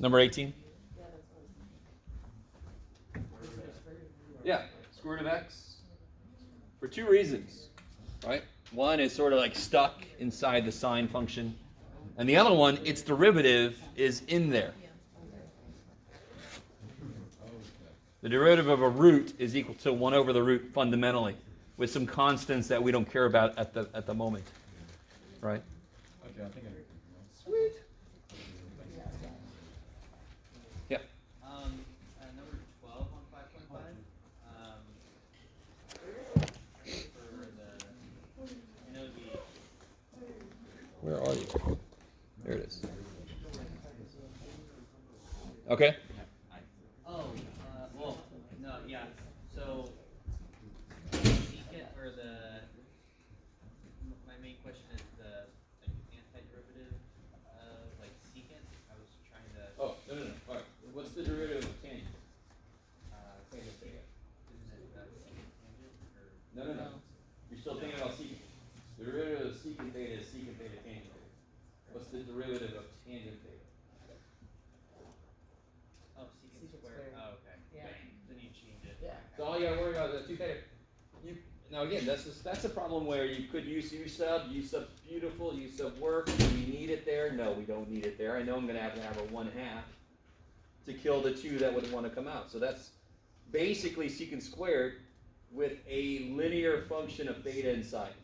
Number 18? Yeah, square root of x. For two reasons, right? One is sort of like stuck inside the sine function. And the other one, its derivative is in there. The derivative of a root is equal to 1 over the root fundamentally, with some constants that we don't care about at the moment, right? Okay, I think I. Sweet. Yeah. Number 12 on 5.5. I know Where are you? There it is. Okay. well, no, yeah. So, secant, or my main question is the antiderivative of secant. I was trying to. Oh, no. All right. What's the derivative of tangent? Tangent theta. Isn't it secant tangent? Or? No. You're still thinking about secant. The derivative of secant theta is secant theta tangent theta. What's the derivative of tangent theta? Oh, secant squared. Oh, okay. Yeah. Then you change it. Yeah. So all you gotta worry about is 2 theta. Now again, that's a problem where you could use U sub's beautiful, U sub works. Do we need it there? No, we don't need it there. I know I'm gonna have a 1/2 to kill the 2 that would want to come out. So that's basically secant squared with a linear function of theta inside.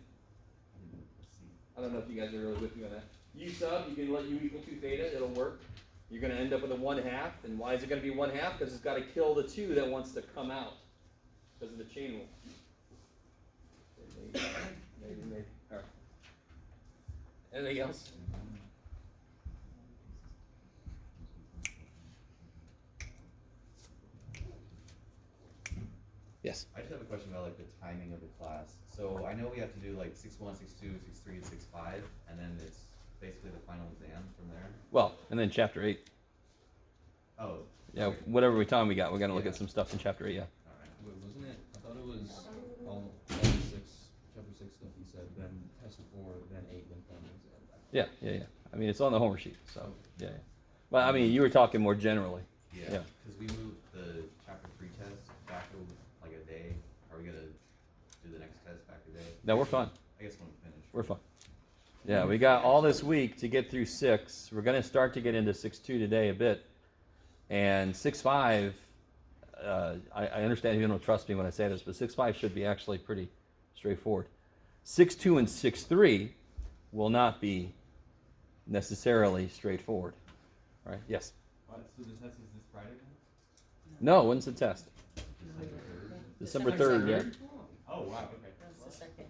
I don't know if you guys are really with me on that. U sub, you can let U equal 2 theta, it'll work. You're going to end up with a 1/2, and why is it going to be 1/2? Because it's got to kill the 2 that wants to come out because of the chain rule. Maybe. All right. Anything else? Yes. I just have a question about the timing of the class. So I know we have to do 6-1, 6-2, 6-3, and 6-5, and then it's basically the final exam from there. Well, and then chapter 8. Oh. Yeah, okay. whatever time we got, we're going to look at some stuff in chapter 8, yeah. All right. Wait, wasn't it? I thought it was all the 6, chapter 6 stuff you said, then test 4, then 8, then final exam. Yeah. I mean, it's on the homework sheet, so, yeah. But, I mean, you were talking more generally. Yeah. Because we moved the chapter 3 test back a day. Are we going to do the next test back a day? No, we're fine. I guess when we finish. We're fine. Yeah, we got all this week to get through 6. We're going to start to get into 6-2 today a bit. And 6-5, I understand you don't trust me when I say this, but 6-5 should be actually pretty straightforward. 6-2 and 6-3 will not be necessarily straightforward. All right? Yes? So the test is this Friday then? No, when's the test? December 3rd, yeah. Oh, wow, okay. That's the second.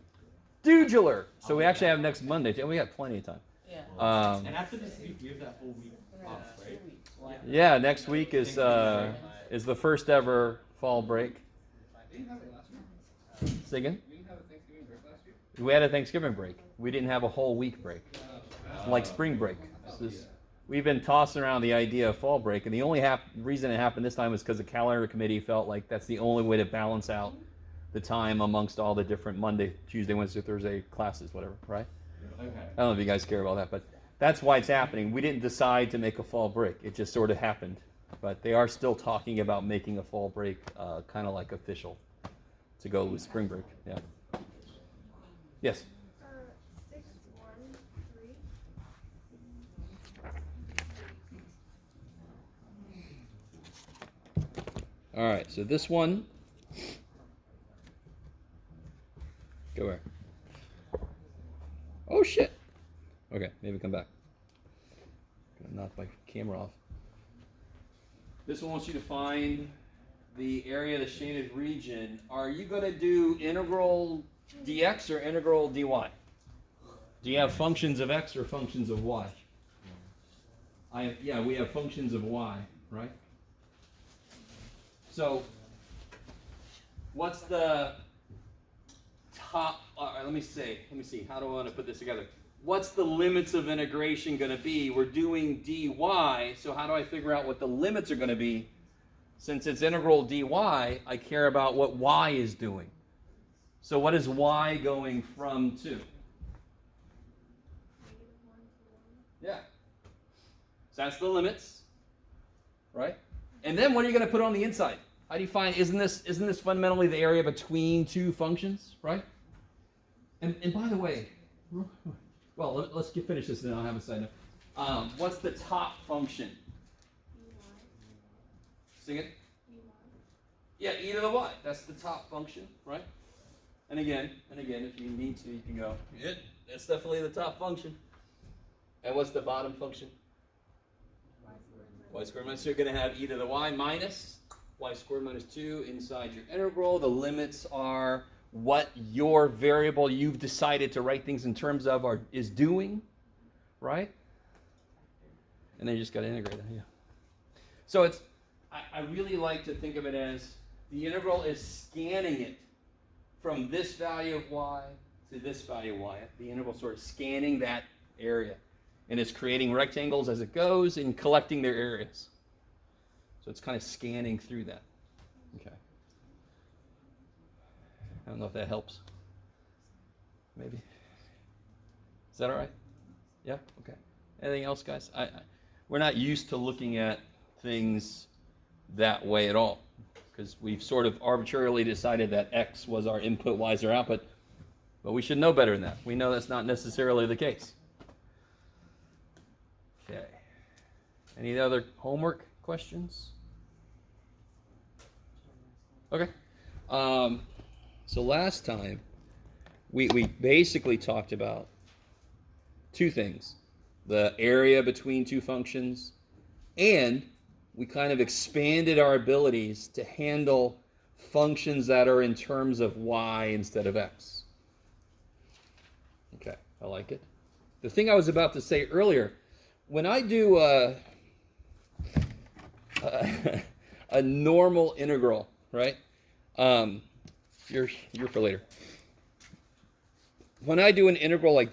Dudular! So we actually have next Monday. We got plenty of time. Yeah. And after this week, you have that whole week off, right? Yeah, next week is the first ever fall break. Didn't have it last year. Say again? We didn't have a Thanksgiving break last year. We had a Thanksgiving break. We didn't have a whole week break, like spring break. We've been tossing around the idea of fall break, and the only reason it happened this time was because the calendar committee felt like that's the only way to balance out the time amongst all the different Monday, Tuesday, Wednesday, Thursday classes, whatever, right? Okay. I don't know if you guys care about that, but that's why it's happening. We didn't decide to make a fall break. It just sort of happened. But they are still talking about making a fall break kind of like official to go with spring break. Yeah. Yes? 6, 1, 3. All right, so this one. Go where? Oh, shit. Okay, maybe come back. Gonna knock my camera off. This one wants you to find the area of the shaded region. Are you going to do integral dx or integral dy? Do you have functions of x or functions of y? We have functions of y, right? So, what's the top? Let me see. How do I want to put this together? What's the limits of integration going to be? We're doing dy, so how do I figure out what the limits are going to be? Since it's integral dy, I care about what y is doing. So what is y going from to? Yeah. So that's the limits. right? And then what are you going to put on the inside? How do you find, isn't this fundamentally the area between two functions, right? And by the way, well, let's finish this and then I'll have a side note. What's the top function? Sing it. Yeah, e to the y. That's the top function, right? And again, if you need to, you can go, yeah, that's definitely the top function. And what's the bottom function? Y squared minus 2. You're going to have e to the y minus y squared minus 2 inside your integral. The limits are what your variable you've decided to write things in terms of is doing, right? And then you just got to integrate it, yeah. So I really like to think of it as the integral is scanning it from this value of y to this value of y. The integral sort of scanning that area. And it's creating rectangles as it goes and collecting their areas. So it's kind of scanning through that. Okay. I don't know if that helps. Maybe. Is that all right? Yeah? Okay. Anything else, guys? We're not used to looking at things that way at all, because we've sort of arbitrarily decided that X was our input, Y is our output, but we should know better than that. We know that's not necessarily the case. Okay. Any other homework questions? Okay. So last time, we basically talked about two things: the area between two functions, and we kind of expanded our abilities to handle functions that are in terms of y instead of x. Okay, I like it. The thing I was about to say earlier, when I do a normal integral, right? You're for later. When I do an integral, like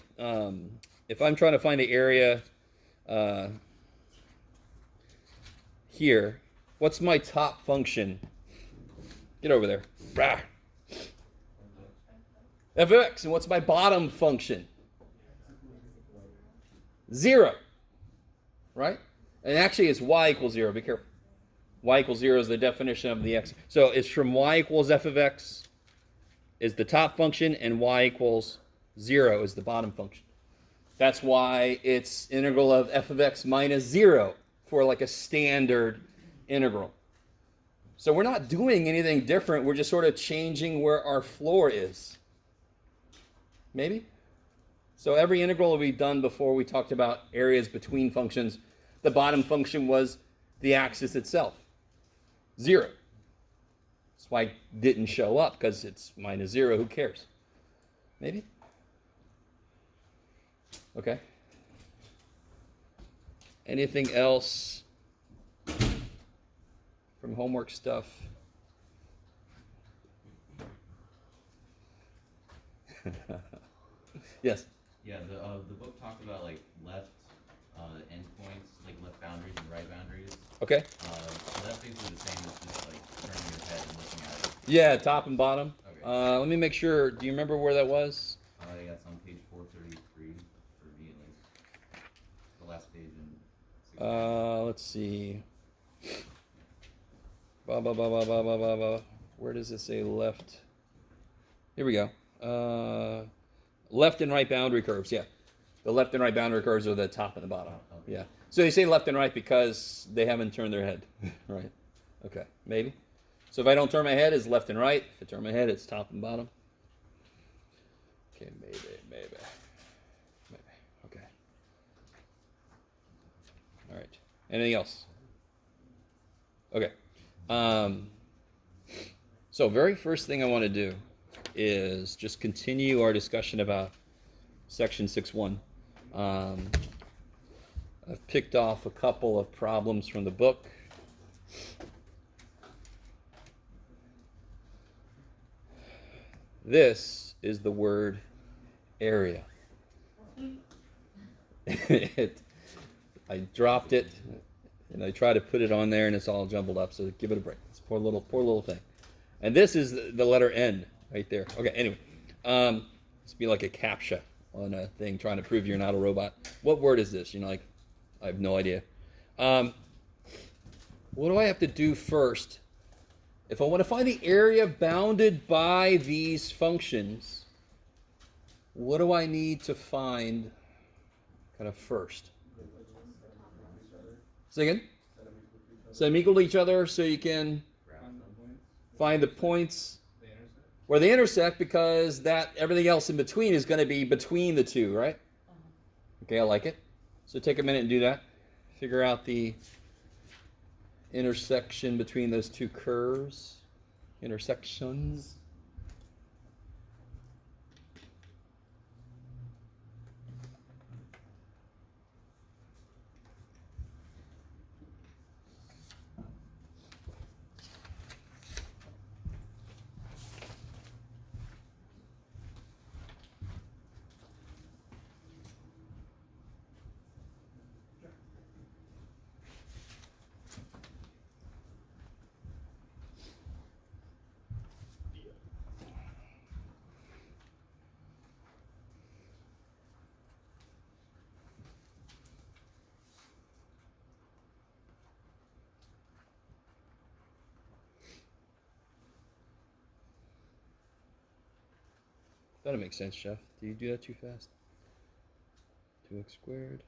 if I'm trying to find the area here, what's my top function? Get over there. Rah. F of x. And what's my bottom function? 0. Right? And actually it's y equals 0. Be careful. Y equals 0 is the definition of the x. So it's from y equals f of x is the top function, and y equals 0 is the bottom function. That's why it's integral of f of x minus 0 for like a standard integral. So we're not doing anything different. We're just sort of changing where our floor is. Maybe? So every integral we've done before, we talked about areas between functions. The bottom function was the axis itself. 0. That's why it didn't show up, because it's minus 0. Who cares? Maybe? Okay. Anything else from homework stuff? Yes? Yeah, the book talked about like left endpoints, like left boundaries and right boundaries. Okay. So that's basically the same as just like turning your head and looking at it. Yeah, top and bottom. Okay. Let me make sure. Do you remember where that was? Yeah, it's on page 433 for me at least. The last page in. Let's see. Blah, blah, blah, blah, blah, blah, blah, blah. Where does it say left? Here we go. Left and right boundary curves, yeah. The left and right boundary curves are the top and the bottom. Oh, okay. Yeah. So they say left and right because they haven't turned their head. Right. Okay. Maybe. So if I don't turn my head, it's left and right. If I turn my head, it's top and bottom. Okay, maybe. Okay. All right. Anything else? Okay. So very first thing I want to do is just continue our discussion about section 6.1. I've picked off a couple of problems from the book. This is the word area. I dropped it and I tried to put it on there and it's all jumbled up, so give it a break. It's a poor little thing. And this is the letter N right there. Okay, anyway. It's be like a CAPTCHA on a thing trying to prove you're not a robot. What word is this? Like, I have no idea. what do I have to do first? If I want to find the area bounded by these functions, what do I need to find kind of first? Say again? Set them equal to each other so you can find the points where they intersect, because that everything else in between is going to be between the two, right? Okay, I like it. So take a minute and do that. Figure out the intersection between those two curves. Intersections. That'll make sense, Chef. Do you do that too fast? 2x squared.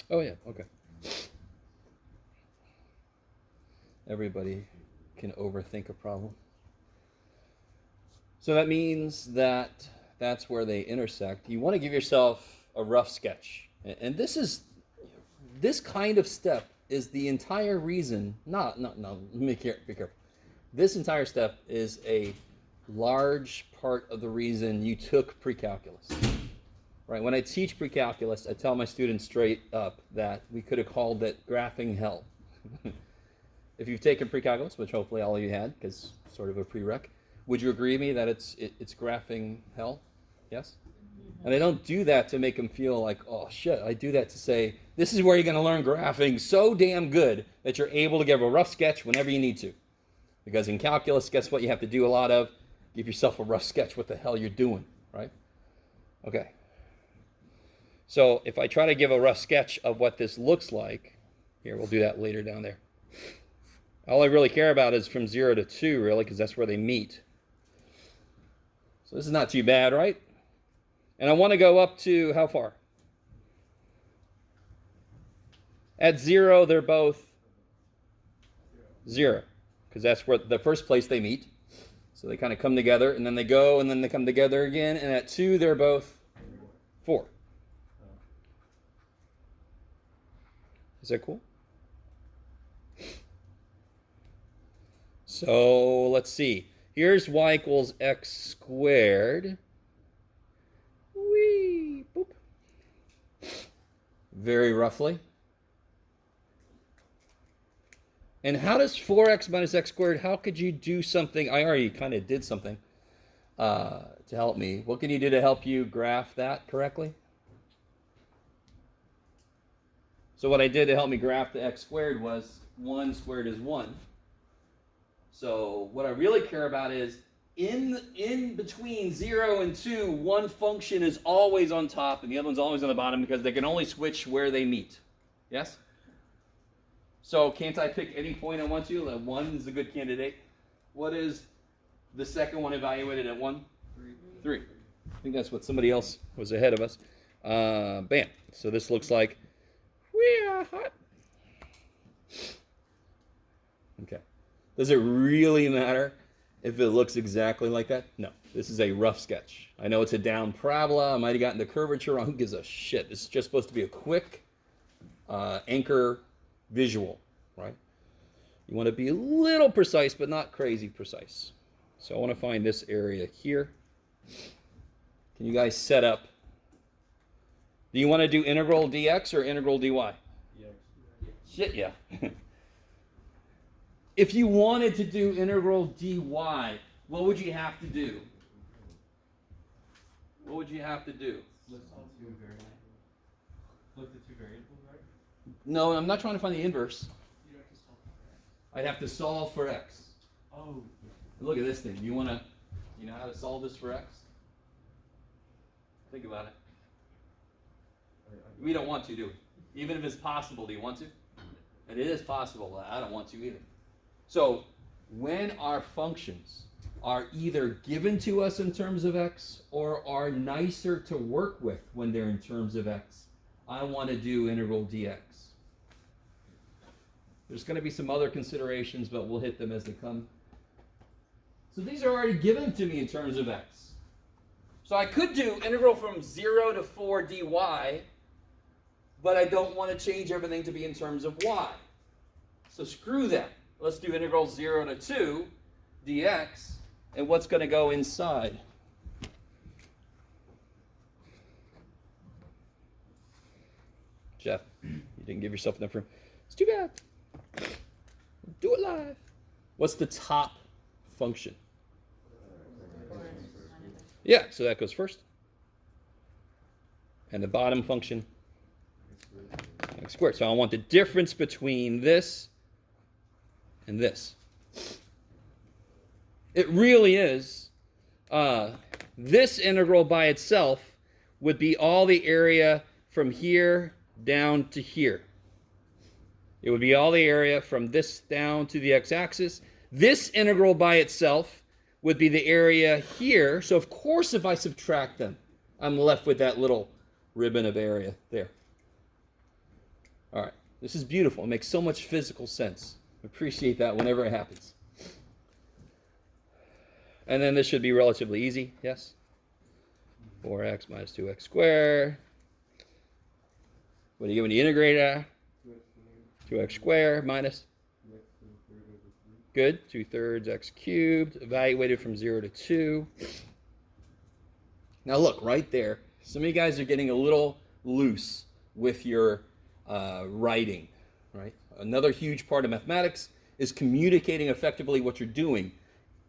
Oh yeah, okay. Everybody can overthink a problem. So that means that that's where they intersect. You want to give yourself a rough sketch. And this kind of step is the entire reason, no, let me be careful. This entire step is a large part of the reason you took pre-calculus. Right? When I teach pre-calculus, I tell my students straight up that we could have called it graphing hell. If you've taken pre-calculus, which hopefully all of you had, because it's sort of a prereq, would you agree with me that it's graphing hell? Yes? And I don't do that to make them feel like, oh shit. I do that to say, this is where you're going to learn graphing so damn good that you're able to give a rough sketch whenever you need to. Because in calculus, guess what you have to do a lot of? Give yourself a rough sketch what the hell you're doing, right? Okay. So if I try to give a rough sketch of what this looks like, here, we'll do that later down there. All I really care about is from 0 to 2, really, because that's where they meet. So this is not too bad, right? And I want to go up to how far? At 0, they're both 0, because that's where the first place they meet. So they kind of come together, and then they go, and then they come together again. And at 2, they're both 4. Is that cool? So let's see. Here's y equals x squared. Whee! Boop. Very roughly. And how does 4x minus x squared, how could you do something? I already kind of did something to help me. What can you do to help you graph that correctly? So what I did to help me graph the x squared was 1 squared is 1. So what I really care about is in between 0 and 2, one function is always on top and the other one's always on the bottom because they can only switch where they meet. Yes? So can't I pick any point I want to? 1 is a good candidate. What is the second one evaluated at 1? 3. I think that's what somebody else was ahead of us. Bam. So this looks like we are hot. Okay. Does it really matter if it looks exactly like that? No. This is a rough sketch. I know it's a down parabola. I might have gotten the curvature wrong. Who gives a shit? This is just supposed to be a quick anchor visual, right? You want to be a little precise, but not crazy precise. So I want to find this area here. Can you guys set up? Do you want to do integral dx or integral dy? Yeah. Shit, yeah. If you wanted to do integral dy, what would you have to do? What would you have to do? Flip the two variables, right? No, I'm not trying to find the inverse. You have to solve for x. I'd have to solve for x. Oh. Look at this thing. You know how to solve this for x? Think about it. We don't want to, do we? Even if it's possible, do you want to? And it is possible. I don't want to either. So when our functions are either given to us in terms of x or are nicer to work with when they're in terms of x, I want to do integral dx. There's going to be some other considerations, but we'll hit them as they come. So these are already given to me in terms of x. So I could do integral from 0 to 4 dy, but I don't want to change everything to be in terms of y. So screw that. Let's do integral 0 to 2 dx, and what's going to go inside? Jeff, you didn't give yourself enough room. It's too bad. Do it live. What's the top function? Yeah, so that goes first. And the bottom function? X squared. So I want the difference between this and this. It really is. This integral by itself would be all the area from here down to here. It would be all the area from this down to the x-axis. This integral by itself would be the area here. So of course if I subtract them, I'm left with that little ribbon of area there. All right, this is beautiful. It makes so much physical sense. Appreciate that whenever it happens. And then this should be relatively easy, yes? 4x minus 2x squared. What do you get when you integrate it? 2x squared minus? Good, 2/3 x cubed, evaluated from 0 to 2. Now look, right there, some of you guys are getting a little loose with your writing, right? Another huge part of mathematics is communicating effectively what you're doing.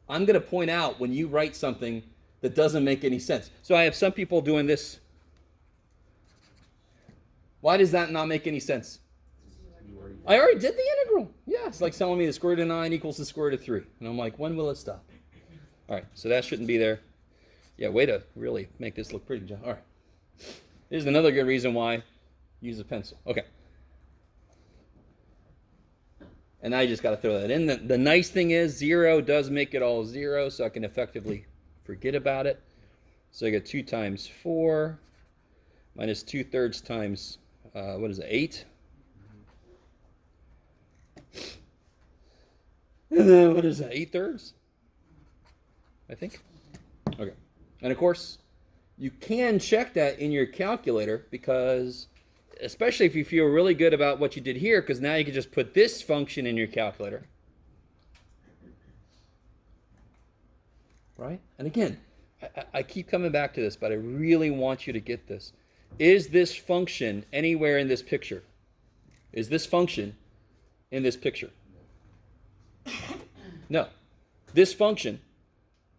I'm going to point out when you write something that doesn't make any sense. So I have some people doing this. Why does that not make any sense? I already did the integral. Yeah, it's like telling me the square root of 9 equals the square root of 3. And I'm like, when will it stop? All right, so that shouldn't be there. Yeah, way to really make this look pretty, John. All right. Here's another good reason why. Use a pencil. Okay. And I just got to throw that in. The nice thing is 0 does make it all 0, so I can effectively forget about it. So I get 2 times 4 minus 2/3 times, 8? And then what is that, 8/3? I think. Okay. And of course, you can check that in your calculator because, especially if you feel really good about what you did here, because now you can just put this function in your calculator. Right? And again, I keep coming back to this, but I really want you to get this. Is this function anywhere in this picture? Is this function in this picture? No. This function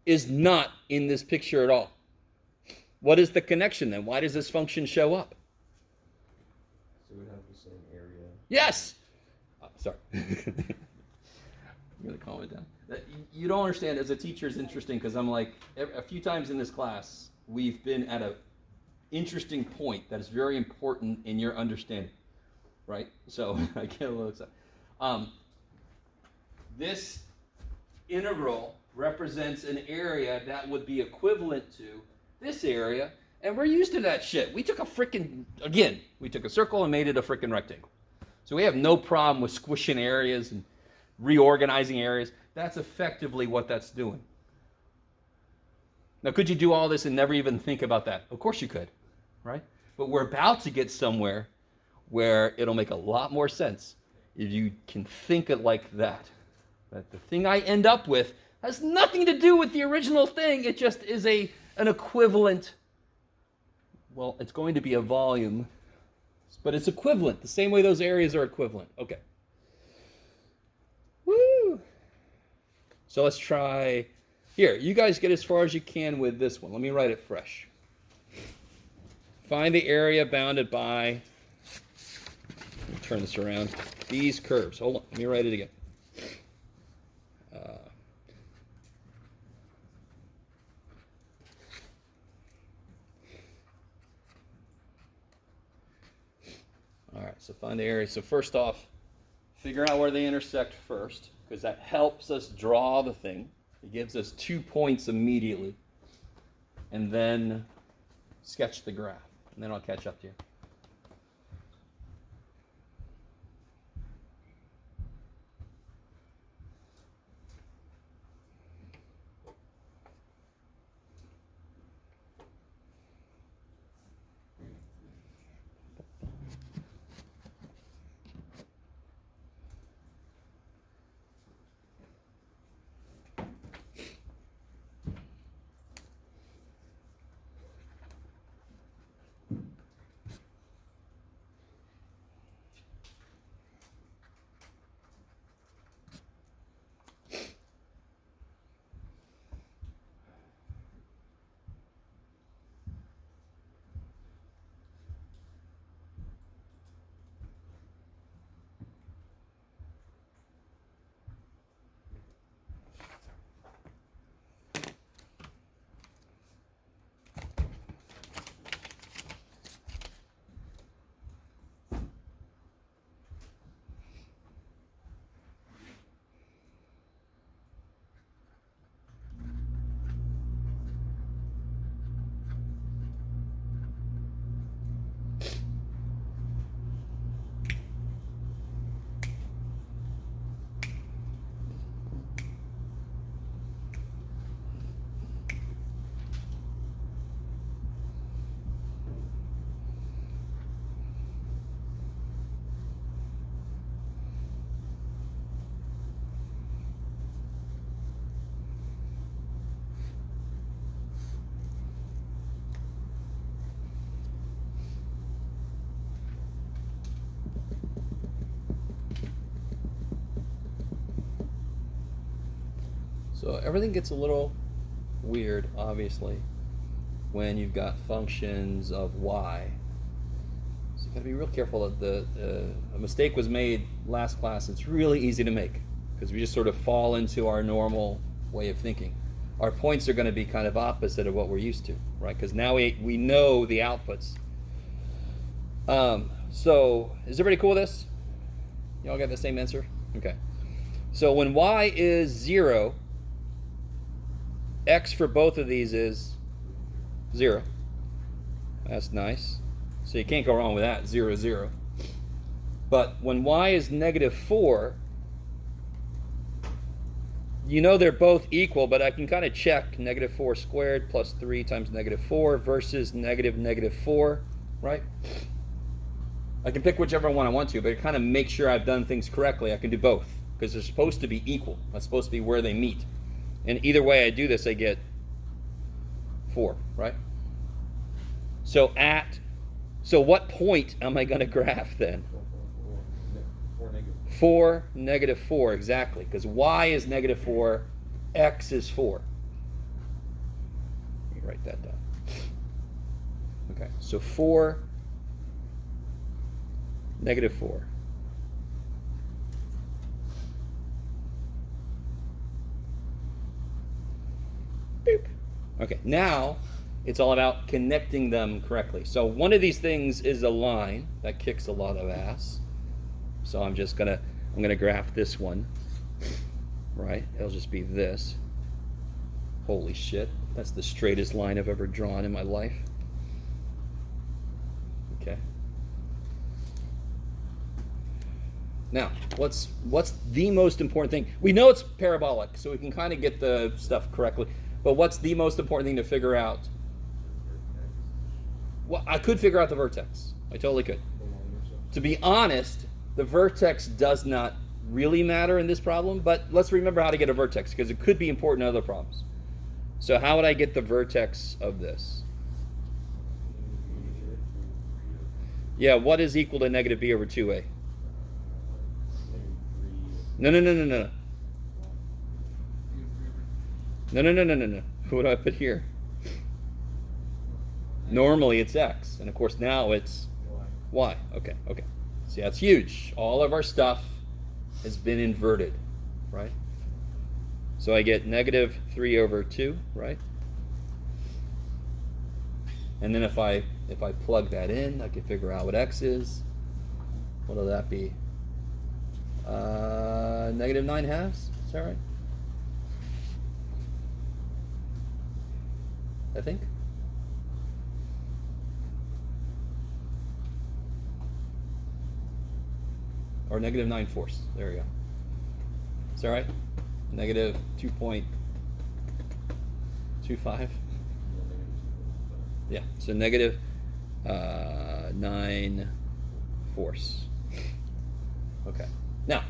is not in this picture at all. What is the connection then? Why does this function show up? So we have the same area. Yes! Sorry. I'm going to calm it down. You don't understand, as a teacher, it's interesting because I'm like, a few times in this class, we've been at an interesting point that is very important in your understanding, right? So I get a little excited. This integral represents an area that would be equivalent to this area, and we're used to that shit. We took a circle and made it a frickin' rectangle. So we have no problem with squishing areas and reorganizing areas. That's effectively what that's doing. Now, could you do all this and never even think about that? Of course you could, right? But we're about to get somewhere where it'll make a lot more sense if you can think it like that. That the thing I end up with has nothing to do with the original thing. It just is an equivalent. Well, it's going to be a volume, but it's equivalent, the same way those areas are equivalent. Okay. Woo! So let's try. Here, you guys get as far as you can with this one. Let me write it fresh. Find the area bounded by turn this around. These curves. Hold on. Let me write it again. All right, so find the area. So first off, figure out where they intersect first, because that helps us draw the thing. It gives us 2 points immediately. And then sketch the graph. And then I'll catch up to you. So everything gets a little weird, obviously, when you've got functions of y. So you got to be real careful that a mistake was made last class. It's really easy to make because we just sort of fall into our normal way of thinking. Our points are going to be kind of opposite of what we're used to, right? Because now we know the outputs. So is everybody cool with this? Y'all got the same answer? Okay. So when y is 0, x for both of these is 0. That's nice. So you can't go wrong with that, 0, 0. But when y is -4, you know they're both equal, but I can kind of check -4 squared plus 3 times -4 versus -4, right? I can pick whichever one I want to, but to kind of make sure I've done things correctly, I can do both, because they're supposed to be equal. That's supposed to be where they meet. And either way I do this, I get 4, right? So what point am I going to graph then? 4, -4, exactly. Because y is -4, x is 4. Let me write that down. Okay, so 4, -4. Boop. Okay, now it's all about connecting them correctly. So one of these things is a line that kicks a lot of ass. So I'm gonna graph this one, right? It'll just be this. Holy shit, that's the straightest line I've ever drawn in my life. Okay. Now, what's the most important thing? We know it's parabolic, so we can kind of get the stuff correctly. But what's the most important thing to figure out? Well, I could figure out the vertex. I totally could. To be honest, the vertex does not really matter in this problem, but let's remember how to get a vertex, because it could be important in other problems. So how would I get the vertex of this? Yeah, what is equal to -b over 2a? No. No. What do I put here? Normally it's x, and of course now it's y. Okay. See, that's huge. All of our stuff has been inverted, right? So I get negative 3 over 2, right? And then if I plug that in, I can figure out what x is. What will that be? Negative 9/2? Is that right? I think. Or negative 9/4. There we go. Is that right? Negative 2.25. Yeah. So negative 9/4. Okay. Now,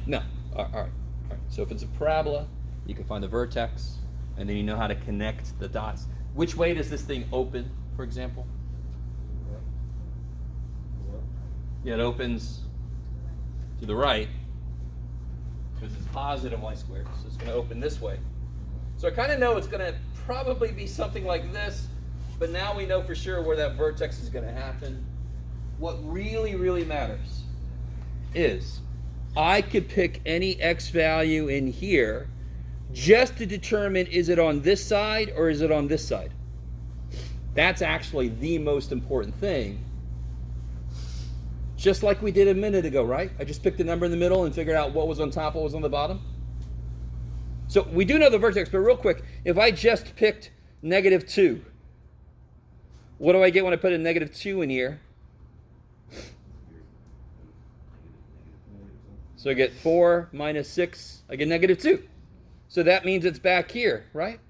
all right. So if it's a parabola, you can find the vertex, and then you know how to connect the dots. Which way does this thing open, for example? Yeah, it opens to the right because it's positive y squared, so it's going to open this way. So I kind of know it's going to probably be something like this, but now we know for sure where that vertex is going to happen. What really, really matters is I could pick any x value in here just to determine, is it on this side or is it on this side? That's actually the most important thing. Just like we did a minute ago, right? I just picked a number in the middle and figured out what was on top, what was on the bottom. So we do know the vertex, but real quick, if I just picked negative 2, what do I get when I put a negative 2 in here? So I get 4 minus 6, I get negative 2. So that means it's back here, right?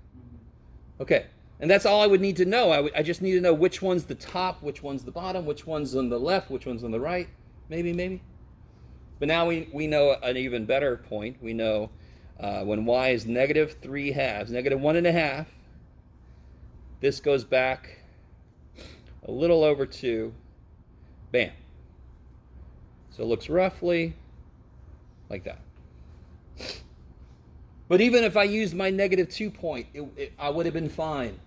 Okay, and that's all I would need to know. I just need to know which one's the top, which one's the bottom, which one's on the left, which one's on the right, maybe. But now we know an even better point. We know when y is negative 3/2, negative 1.5, this goes back a little over 2, bam. So it looks roughly like that. But even if I used my negative 2 point, I would have been fine.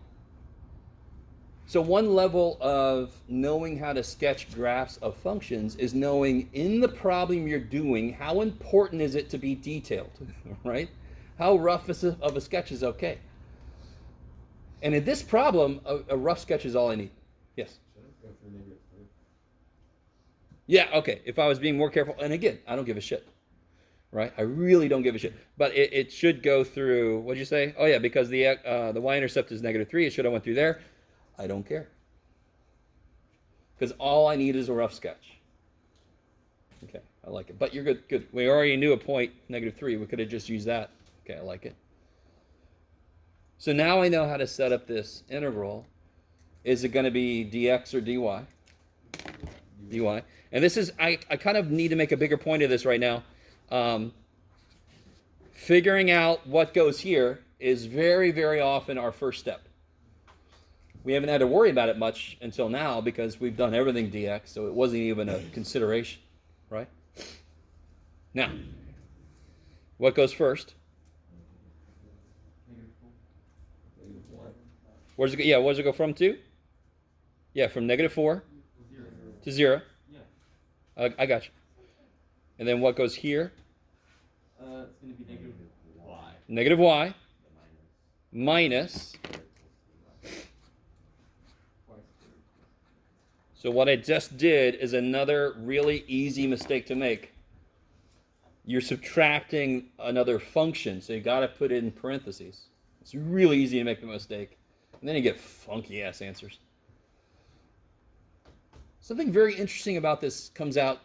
So one level of knowing how to sketch graphs of functions is knowing in the problem you're doing, how important is it to be detailed, right? How rough of a sketch is okay. And in this problem, a rough sketch is all I need. Yes? Should I go through negative 3? Yeah, okay. If I was being more careful, and again, I don't give a shit. Right? I really don't give a shit. But it should go through, what did you say? Oh yeah, because the y-intercept is negative 3, it should have went through there. I don't care. Because all I need is a rough sketch. Okay, I like it. But you're good. We already knew a point, negative 3. We could have just used that. Okay, I like it. So now I know how to set up this integral. Is it going to be dx or dy? dy. And this is, I kind of need to make a bigger point of this right now. Figuring out what goes here is very, very often our first step. We haven't had to worry about it much until now because we've done everything dx, so it wasn't even a consideration, right? Now, what goes first? Where's it go? Yeah, where does it go from to? Yeah, from negative 4 to 0. Yeah. I got you. And then what goes here? It's going to be negative y. Negative y minus. So what I just did is another really easy mistake to make. You're subtracting another function, so you got to put it in parentheses. It's really easy to make the mistake. And then you get funky ass answers. Something very interesting about this comes out.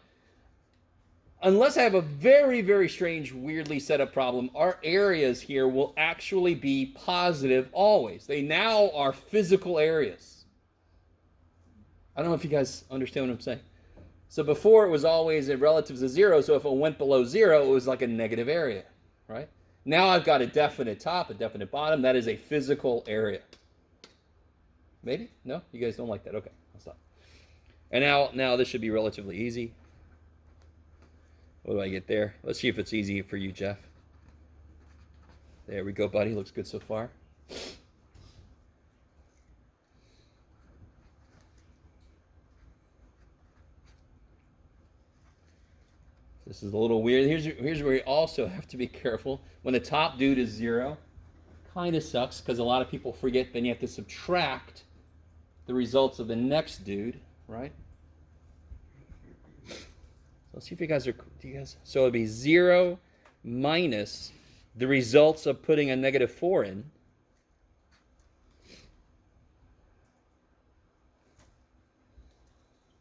Unless I have a very, very strange, weirdly set up problem, our areas here will actually be positive always. They now are physical areas. I don't know if you guys understand what I'm saying. So before it was always a relative to 0, so if it went below 0, it was like a negative area, right? Now I've got a definite top, a definite bottom. That is a physical area. Maybe? No? You guys don't like that? Okay, I'll stop. And now this should be relatively easy. What do I get there? Let's see if it's easy for you, Jeff. There we go, buddy. Looks good so far. This is a little weird. Here's where you also have to be careful. When the top dude is 0, kind of sucks because a lot of people forget then you have to subtract the results of the next dude, right? So let's see if you guys are, so it'd be 0 minus the results of putting a negative 4 in.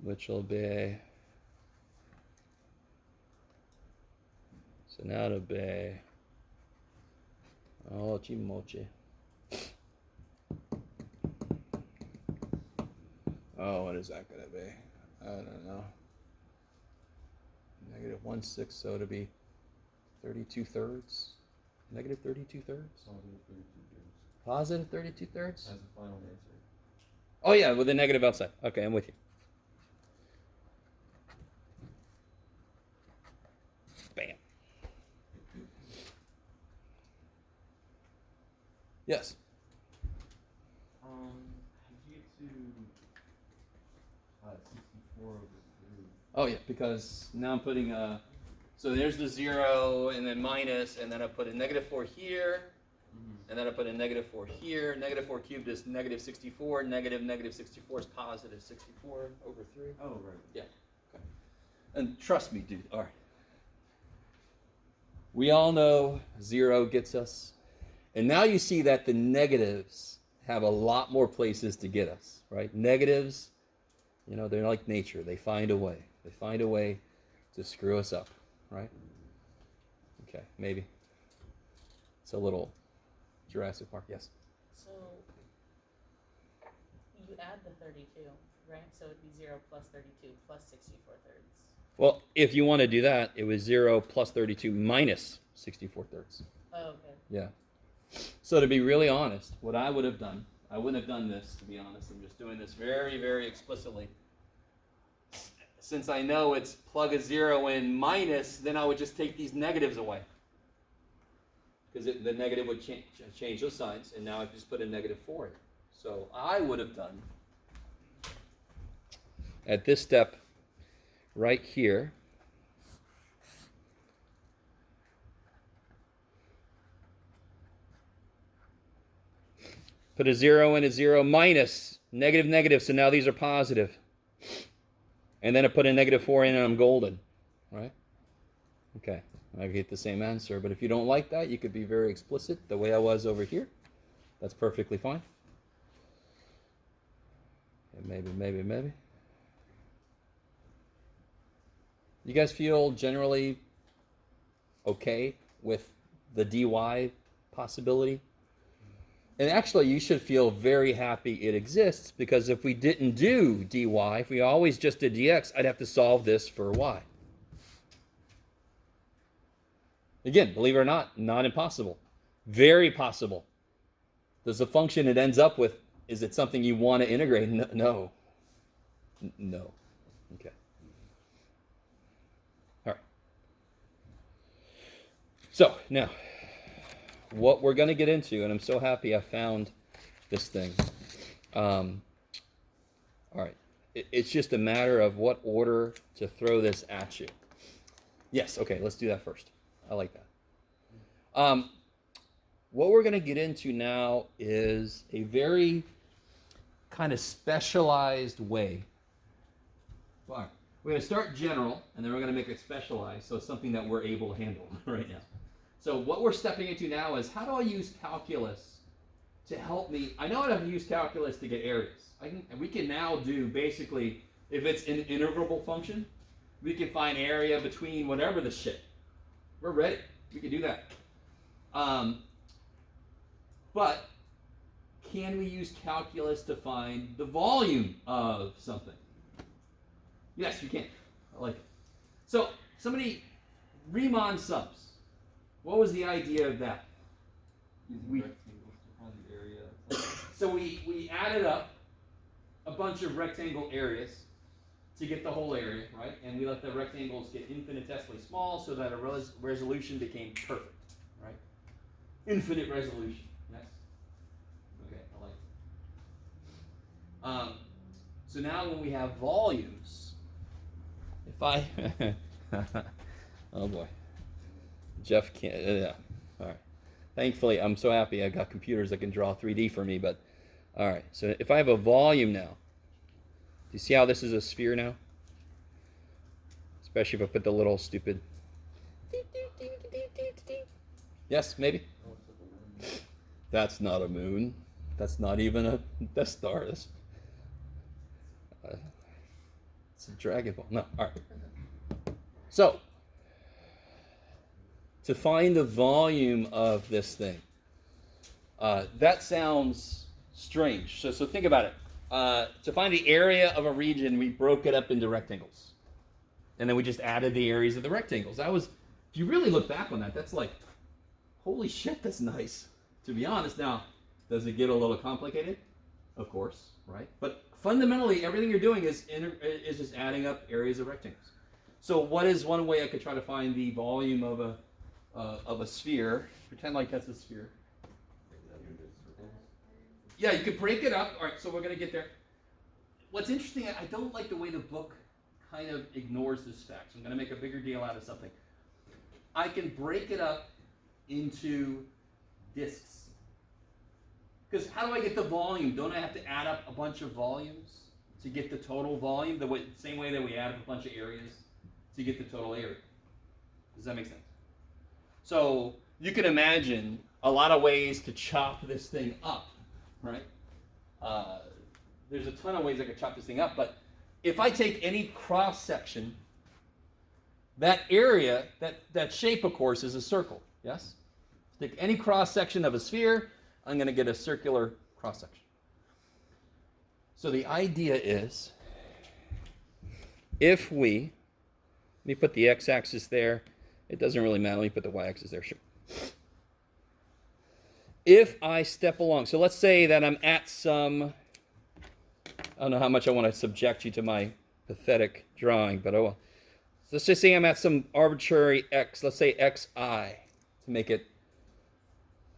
Which will be, so now it'll be, ochi mochi. Oh, what is that going to be? I don't know. Negative 1/6, so it'll be 32 thirds. Negative 32 thirds? Positive 32 thirds. Positive 32 thirds? As a final answer. Oh, yeah, with a negative outside. Okay, I'm with you. Bam. Yes. How'd you get to 64 over 3? Oh, yeah, because now I'm putting so there's the 0 and then minus, and then I put a negative 4 here, and then I put a negative 4 here. Negative 4 cubed is negative 64. Negative 64 is positive 64 over 3. Oh, right. Yeah. Okay. And trust me, dude. All right. We all know 0 gets us. And now you see that the negatives have a lot more places to get us, right? Negatives, they're like nature. They find a way. They find a way to screw us up, right? Okay, maybe. It's a little Jurassic Park, yes. So you add the 32, right? So it'd be 0 plus 32 plus 64 thirds. Well, if you want to do that, it was 0 plus 32 minus 64 thirds. Oh, okay. Yeah. So to be really honest, what I would have done, I wouldn't have done this, to be honest. I'm just doing this very, very explicitly. Since I know it's plug a 0 in minus, then I would just take these negatives away. Because the negative would change those signs, and now I just put a negative 4 in. So I would have done, at this step right here, put a 0 in, a 0 minus, negative, so now these are positive. And then I put a negative 4 in and I'm golden, right? Okay, I get the same answer, but if you don't like that, you could be very explicit the way I was over here. That's perfectly fine. And maybe. You guys feel generally okay with the dy possibility? And actually, you should feel very happy it exists, because if we didn't do dy, if we always just did dx, I'd have to solve this for y. Again, believe it or not impossible. Very possible. Does the function it ends up with, is it something you want to integrate? No. No. Okay. All right. So, now, what we're going to get into, and I'm so happy I found this thing. All right. It's just a matter of what order to throw this at you. Yes, okay, let's do that first. I like that. What we're going to get into now is a very kind of specialized way. Fine. We're going to start general, and then we're going to make it specialized, so it's something that we're able to handle right now. So what we're stepping into now is, how do I use calculus to help me? I know how to use calculus to get areas. We can now do, basically, if it's an integrable function, we can find area between whatever the shit. We're ready. We can do that. But can we use calculus to find the volume of something? Yes, you can. I like it. So Riemann sums. What was the idea of that? Using rectangles to find the area. So we added up a bunch of rectangle areas to get the whole area, right? And we let the rectangles get infinitesimally small so that a resolution became perfect, right? Infinite resolution, yes? Okay, I like it. So now when we have volumes, if I Oh boy. Jeff can't, yeah. All right. Thankfully, I'm so happy I got computers that can draw 3D for me, but all right. So if I have a volume now, do you see how this is a sphere now? Especially if I put the little stupid. Yes, maybe? That's not a moon. That's not even a Death Star. It's a Dragon Ball. No, all right. So, to find the volume of this thing, that sounds strange. So think about it. To find the area of a region, we broke it up into rectangles. And then we just added the areas of the rectangles. That was, if you really look back on that, that's like, holy shit, that's nice. To be honest, now, does it get a little complicated? Of course, right? But fundamentally, everything you're doing is just adding up areas of rectangles. So what is one way I could try to find the volume of a sphere? Pretend like that's a sphere. Yeah, you could break it up. All right, so we're going to get there. What's interesting, I don't like the way the book kind of ignores this fact. So I'm going to make a bigger deal out of something. I can break it up into disks. Because how do I get the volume? Don't I have to add up a bunch of volumes to get the total volume? The same way that we add up a bunch of areas to get the total area. Does that make sense? So you can imagine a lot of ways to chop this thing up, right? There's a ton of ways I could chop this thing up, but if I take any cross section, that area, that shape, of course, is a circle, yes? Take any cross section of a sphere, I'm going to get a circular cross section. So the idea is, if let me put the x-axis there. It doesn't really matter. Let me put the y-axis there, sure. If I step along, so let's say that I'm at some, I don't know how much I want to subject you to my pathetic drawing, but oh well. So let's just say I'm at some arbitrary x, let's say xi, to make it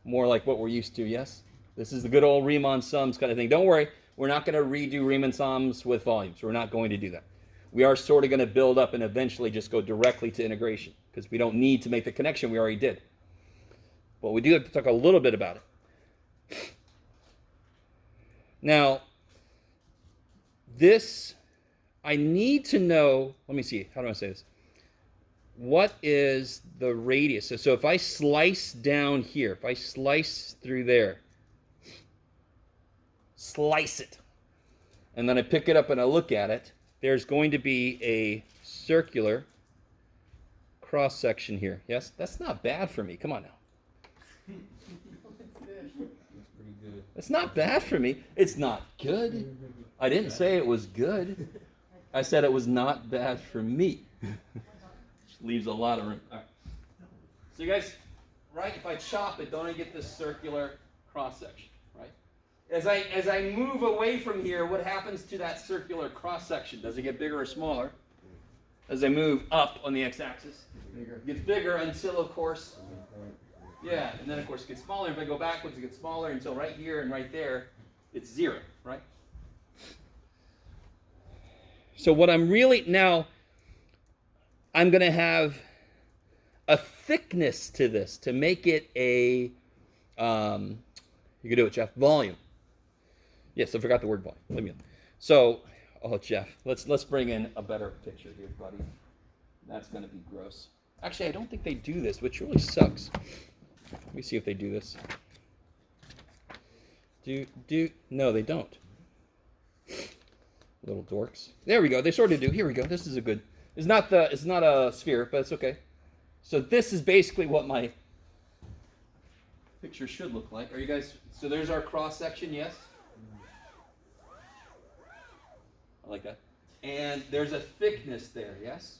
more like what we're used to, yes? This is the good old Riemann Sums kind of thing. Don't worry, we're not going to redo Riemann Sums with volumes. We're not going to do that. We are sort of going to build up and eventually just go directly to integration because we don't need to make the connection we already did. But we do have to talk a little bit about it. Now, this, I need to know, let me see, how do I say this? What is the radius? So if I slice down here, if I slice through there, slice it, and then I pick it up and I look at it, there's going to be a circular cross section here. Yes? That's not bad for me. Come on now. That's pretty good. It's not bad for me. It's not good. I didn't say it was good. I said it was not bad for me. Which leaves a lot of room. All right. So you guys, right, if I chop it, don't I get this circular cross section, right? As I move away from here, what happens to that circular cross section? Does it get bigger or smaller? As I move up on the x-axis, it gets bigger until, of course, yeah, and then of course it gets smaller. If I go backwards, it gets smaller until right here and right there, it's 0, right? So what I'm really, now, I'm going to have a thickness to this to make it a, you can do it, Jeff, volume. Yes, I forgot the word volume. Let me in. So, oh, Jeff, let's bring in a better picture here, buddy. That's going to be gross. Actually, I don't think they do this, which really sucks. Let me see if they do this. No, they don't. Little dorks. There we go. They sort of do. Here we go. This is a good. It's not a sphere, but it's okay. So this is basically what my picture should look like. Are you guys? So there's our cross section. Yes. I like that. And there's a thickness there. Yes.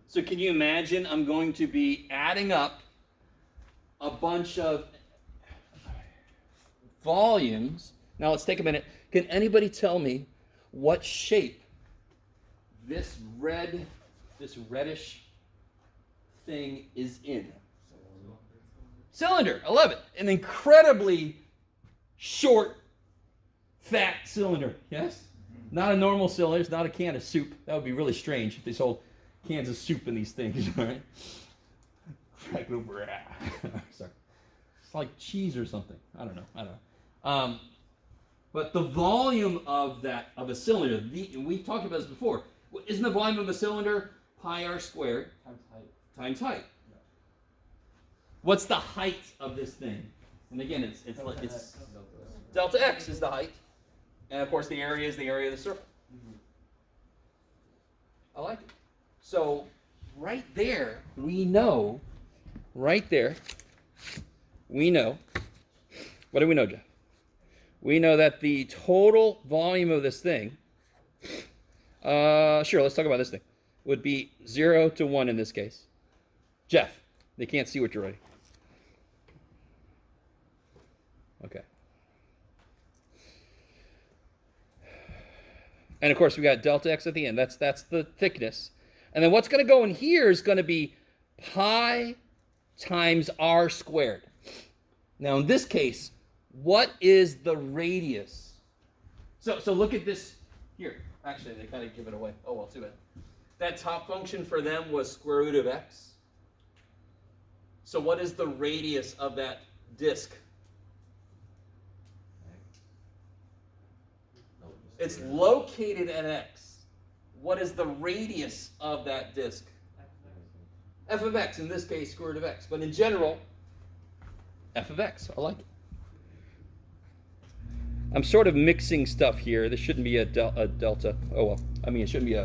So can you imagine? I'm going to be adding up a bunch of volumes. Now let's take a minute. Can anybody tell me what shape this reddish thing is in? Cylinder, 11. An incredibly short, fat cylinder, yes? Not a normal cylinder. It's not a can of soup. That would be really strange if they sold cans of soup in these things, right? Sorry. It's like cheese or something. I don't know. But the volume of a cylinder, we've talked about this before. Isn't the volume of a cylinder pi r squared times height? Yeah. What's the height of this thing? And again, it's delta x is the height, and of course the area is the area of the circle. I like it. So right there, we know. Right there, we know. What do we know, Jeff? We know that the total volume of this thing, sure, let's talk about this thing, would be 0 to 1 in this case. Jeff, they can't see what you're writing. Okay. And of course, we got delta x at the end. That's the thickness. And then what's going to go in here is going to be pi times r squared. Now, in this case, what is the radius? So look at this here. Actually, they kind of give it away. Oh, well, too bad. That top function for them was square root of x. So what is the radius of that disk? It's located at x. What is the radius of that disk? F of x, in this case, square root of x. But in general, f of x. I like it. I'm sort of mixing stuff here. This shouldn't be a delta. Oh, well. I mean, it shouldn't be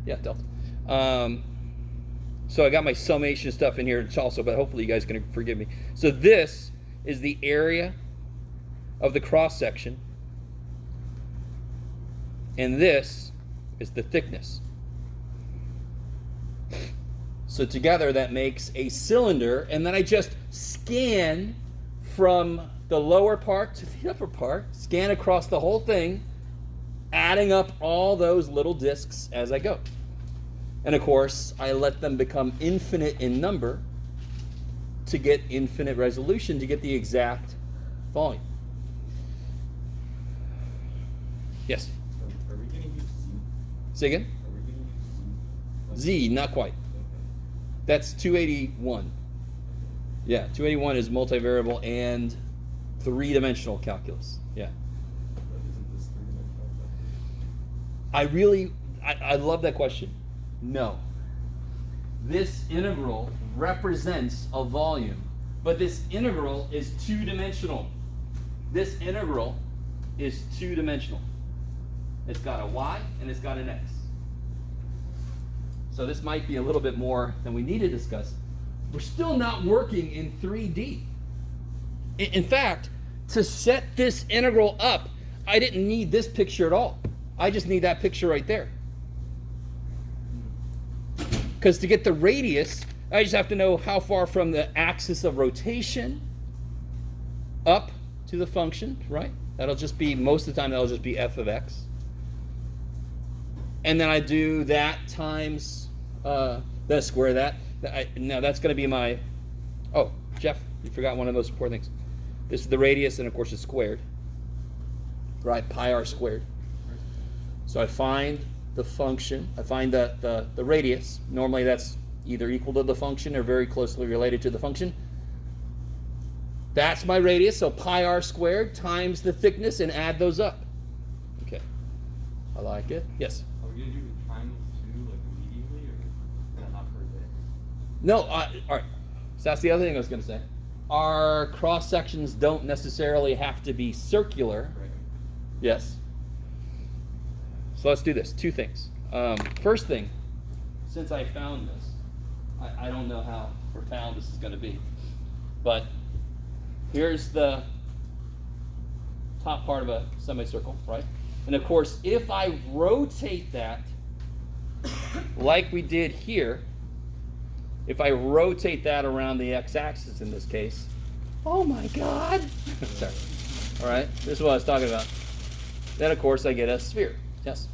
delta. So I got my summation stuff in here also, but hopefully you guys can forgive me. So this is the area of the cross section. And this is the thickness. So together that makes a cylinder, and then I just scan from the lower part to the upper part, scan across the whole thing, adding up all those little disks as I go. And of course, I let them become infinite in number to get infinite resolution, to get the exact volume. Yes? Are we going to use Z? Say again? Are we going to use Z, not quite. That's 281. Yeah, 281 is multivariable and three-dimensional calculus. Yeah. But isn't this three-dimensional? I love that question. No. This integral represents a volume, but this integral is two-dimensional. This integral is two-dimensional. It's got a y and it's got an x. So this might be a little bit more than we need to discuss. We're still not working in 3D. In fact, to set this integral up, I didn't need this picture at all. I just need that picture right there. Because to get the radius, I just have to know how far from the axis of rotation up to the function, right? That'll just be, most of the time, that'll just be f of x. And then I do that times, then square that. Now that's going to be my, oh, Jeff, you forgot one of those important things. This is the radius, and of course it's squared, right? Pi r squared. So I find the function, I find the radius. Normally that's either equal to the function or very closely related to the function. That's my radius, so pi r squared times the thickness, and add those up. Okay, I like it. Yes? Are we going to do the triangle too, like immediately, or is that not for a day? No, all right. So that's the other thing I was going to say. Our cross sections don't necessarily have to be circular. Right. Yes. So let's do this. Two things. First thing, since I found this, I don't know how profound this is going to be, but here's the top part of a semicircle, right? And of course, if I rotate that like we did here, if I rotate that around the x-axis in this case, oh my God! Sorry. All right, this is what I was talking about. Then of course I get a sphere. Yes.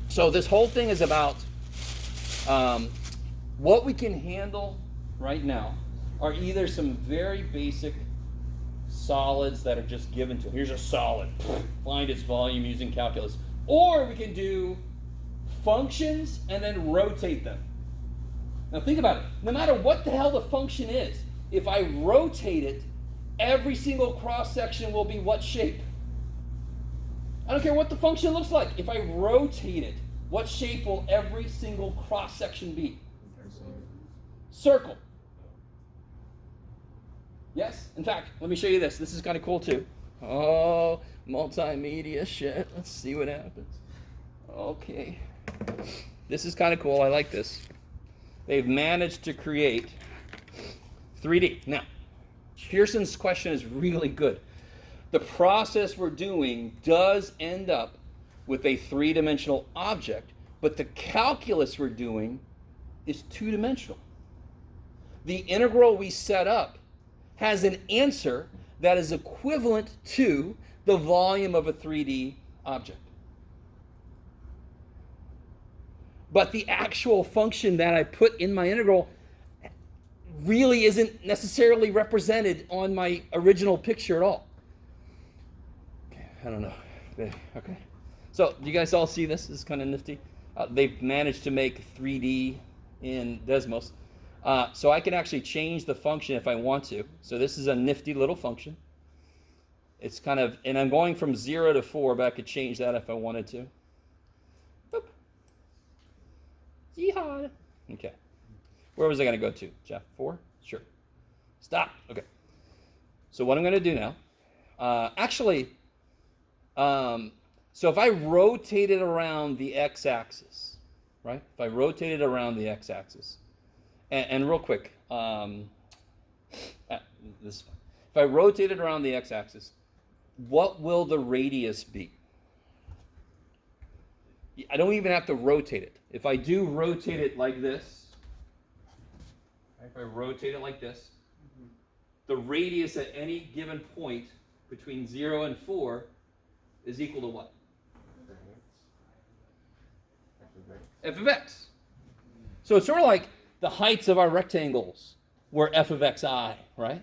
So this whole thing is about what we can handle right now are either some very basic solids that are just given to. Here's a solid. Find its volume using calculus. Or we can do functions and then rotate them. Now think about it. No matter what the hell the function is, if I rotate it, every single cross section will be what shape? I don't care what the function looks like. If I rotate it, what shape will every single cross section be? Circle. Yes? In fact, let me show you this. This is kind of cool too. Oh, multimedia shit. Let's see what happens. Okay. This is kind of cool. I like this. They've managed to create 3D. Now, Pearson's question is really good. The process we're doing does end up with a three-dimensional object, but the calculus we're doing is two-dimensional. The integral we set up has an answer that is equivalent to the volume of a 3D object. But the actual function that I put in my integral really isn't necessarily represented on my original picture at all. I don't know. Okay. So, do you guys all see this? This is kind of nifty. They've managed to make 3D in Desmos. So I can actually change the function if I want to. So this is a nifty little function. It's kind of, and I'm going from 0 to 4, but I could change that if I wanted to. Boop. Yeehaw. Okay. Where was I going to go to, Jeff? 4? Sure. Stop. Okay. So what I'm going to do now, so if I rotate it around the x-axis, right? If I rotate it around the x-axis, and real quick, this is fine. If I rotate it around the x-axis, what will the radius be? I don't even have to rotate it. If I do rotate it like this, if I rotate it like this, the radius at any given point between 0 and 4 is equal to what? F of x. So it's sort of like the heights of our rectangles were f of xi, right?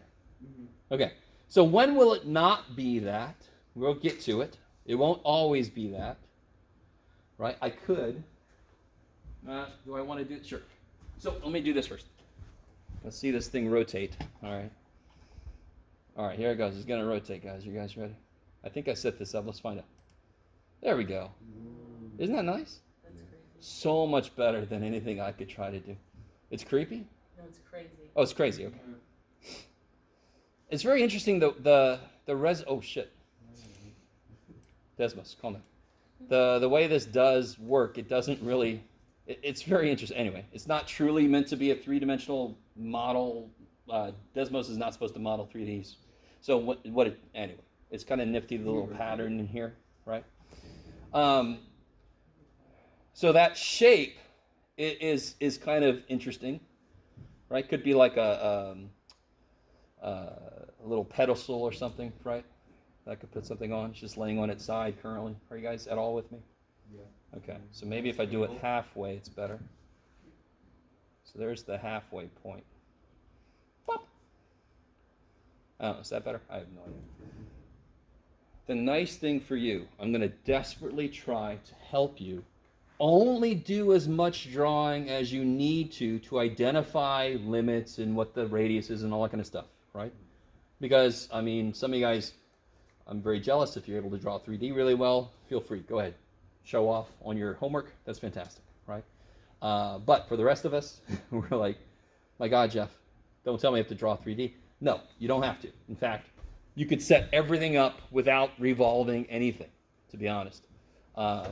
Okay. So when will it not be that? We'll get to it. It won't always be that, right? I could. Do I want to do it? Sure. So let me do this first. Let's see this thing rotate. All right. All right, here it goes. It's going to rotate, guys. You guys ready? I think I set this up. Let's find out. There we go. Isn't that nice? That's crazy. So much better than anything I could try to do. It's creepy? No, it's crazy. Oh, it's crazy. Okay. It's very interesting. Oh shit. Desmos, calm down. The way this does work, it doesn't really. It's very interesting. Anyway, it's not truly meant to be a three-dimensional model. Desmos is not supposed to model 3Ds. So anyway, it's kind of nifty, the little pattern in here, right? So that shape is kind of interesting, right? Could be like a little pedestal or something, right? That could put something on. It's just laying on its side currently. Are you guys at all with me? Yeah. Okay. So maybe if I do it halfway, it's better. So there's the halfway point. Pop. Oh, is that better? I have no idea. The nice thing for you, I'm going to desperately try to help you only do as much drawing as you need to identify limits and what the radius is and all that kind of stuff, right? Because, I mean, some of you guys, I'm very jealous if you're able to draw 3D really well. Feel free. Go ahead. Show off on your homework. That's fantastic, right? But for the rest of us, we're like, my God, Jeff, don't tell me I have to draw 3D. No, you don't have to. In fact, you could set everything up without revolving anything, to be honest. Because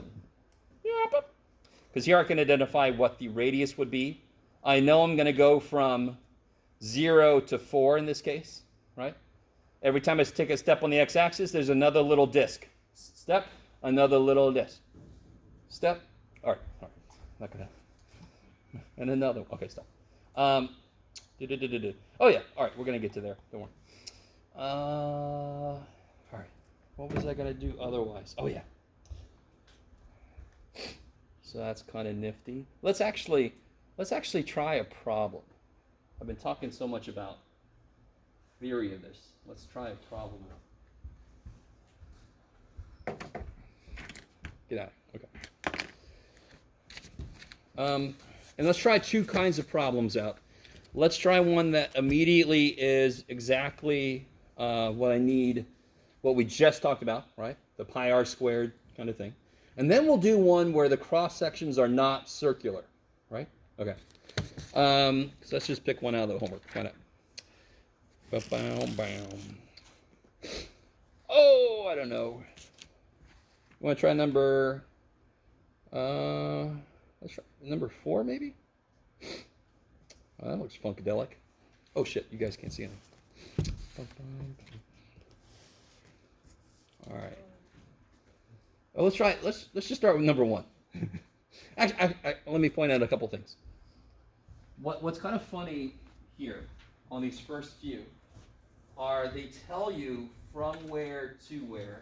here I can identify what the radius would be. I know I'm going to go from 0 to 4 in this case, right? Every time I take a step on the x-axis, there's another little disk. Step, another little disk. Step. All right. Not going to. And another. Okay, stop. Oh, yeah. All right, we're going to get to there. Don't worry. All right. What was I going to do otherwise? Oh, yeah. So that's kind of nifty. Let's actually try a problem. I've been talking so much about theory of this. Let's try a problem out. Get out. Okay. And let's try two kinds of problems out. Let's try one that immediately is exactly what I need, what we just talked about, right? The pi r squared kind of thing. And then we'll do one where the cross sections are not circular, right? Okay. So let's just pick one out of the homework. Why not? Oh, I don't know. You want to try number? Let's try number 4, maybe. Oh, that looks funkadelic. Oh shit! You guys can't see anything. All right. Well, let's try. Let's just start with number 1. Actually, let me point out a couple things. What's kind of funny here on these first few are they tell you from where to where,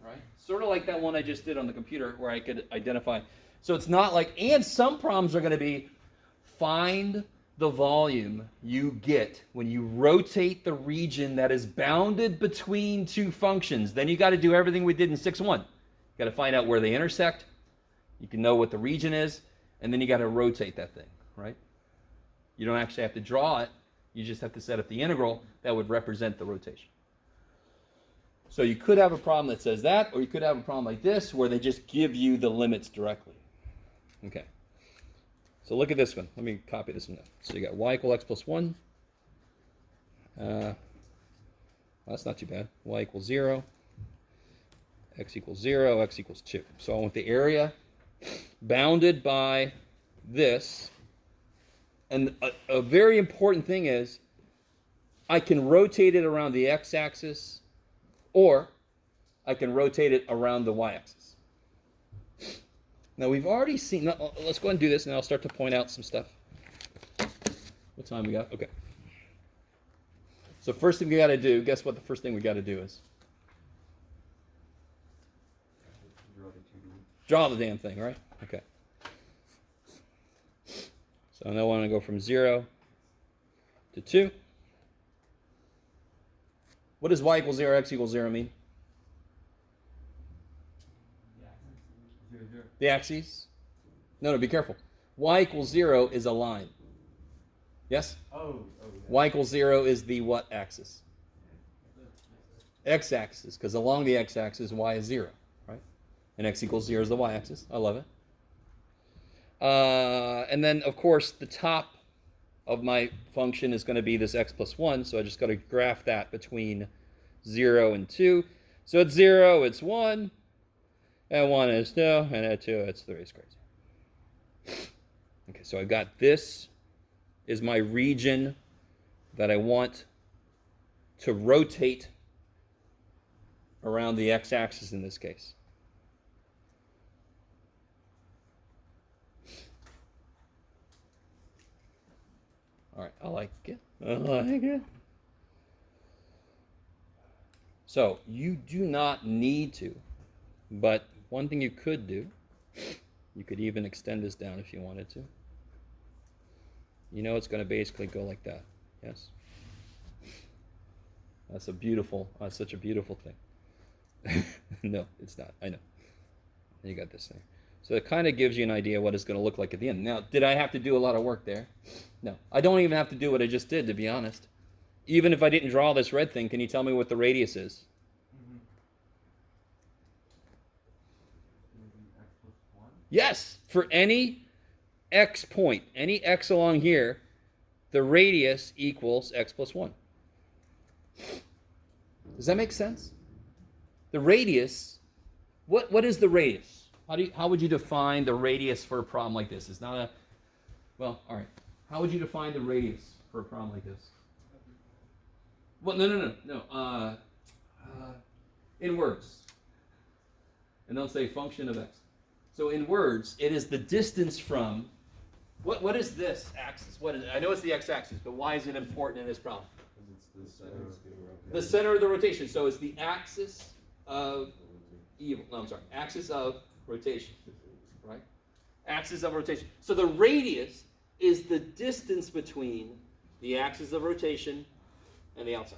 right? Sort of like that one I just did on the computer where I could identify. So it's not like, and some problems are going to be find the volume you get when you rotate the region that is bounded between two functions. Then you got to do everything we did in 6.1. You got to find out where they intersect. You can know what the region is, and then you got to rotate that thing, right? You don't actually have to draw it. You just have to set up the integral that would represent the rotation. So you could have a problem that says that, or you could have a problem like this where they just give you the limits directly. Okay. So look at this one. Let me copy this one now. So you got y equal x plus 1. Well, that's not too bad. Y equals 0. X equals 0. X equals 2. So I want the area bounded by this. And a very important thing is I can rotate it around the x-axis or I can rotate it around the y-axis. Now we've already seen, let's go ahead and do this and I'll start to point out some stuff. What time we got? Okay. So first thing we got to do, guess what the first thing we got to do is? Draw the damn thing, right? Okay. So now I want to go from 0 to 2. What does y equals 0, x equals 0 mean? The axes? No, be careful. Y equals 0 is a line. Yes? Oh, yeah. Y equals 0 is the what axis? X-axis, because along the x-axis, y is 0, right? And x equals 0 is the y-axis. I love it. And then, of course, the top of my function is going to be this x plus 1, so I just got to graph that between 0 and 2. So at 0, it's 1, at 1 is 2, and at 2, it's 3. It's crazy. Okay, so I've got this is my region that I want to rotate around the x-axis in this case. All right, I like it. I like it. So you do not need to, but one thing you could do, you could even extend this down if you wanted to. You know it's going to basically go like that. Yes? That's such a beautiful thing. No, it's not. I know. You got this thing. So it kind of gives you an idea what it's going to look like at the end. Now, did I have to do a lot of work there? No. I don't even have to do what I just did, to be honest. Even if I didn't draw this red thing, can you tell me what the radius is? X plus 1? Yes. For any x point, any x along here, the radius equals x plus 1. Does that make sense? The radius, what is the radius? How would you define the radius for a problem like this? It's not a, well, all right. How would you define the radius for a problem like this? Well, no. In words. And they'll say function of x. So in words, it is the distance from, what is this axis? What is it? I know it's the x-axis, but why is it important in this problem? Because it's the center. The center of the rotation. So it's the axis of axis of rotation, right? Axis of rotation. So the radius is the distance between the axis of rotation and the outside.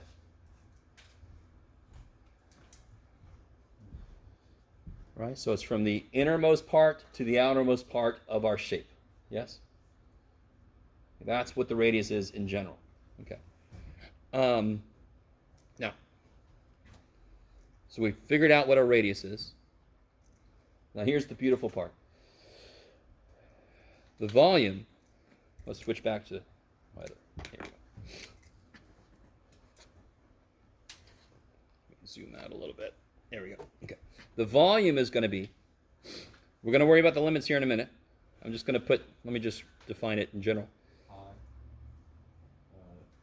Right? So it's from the innermost part to the outermost part of our shape. Yes? That's what the radius is in general. Okay. Now, so we figured out what our radius is. Now here's the beautiful part. The volume, let's switch back to, here we go. Zoom out a little bit. There we go. Okay. The volume is going to be, we're going to worry about the limits here in a minute. I'm just going to put, let me just define it in general. F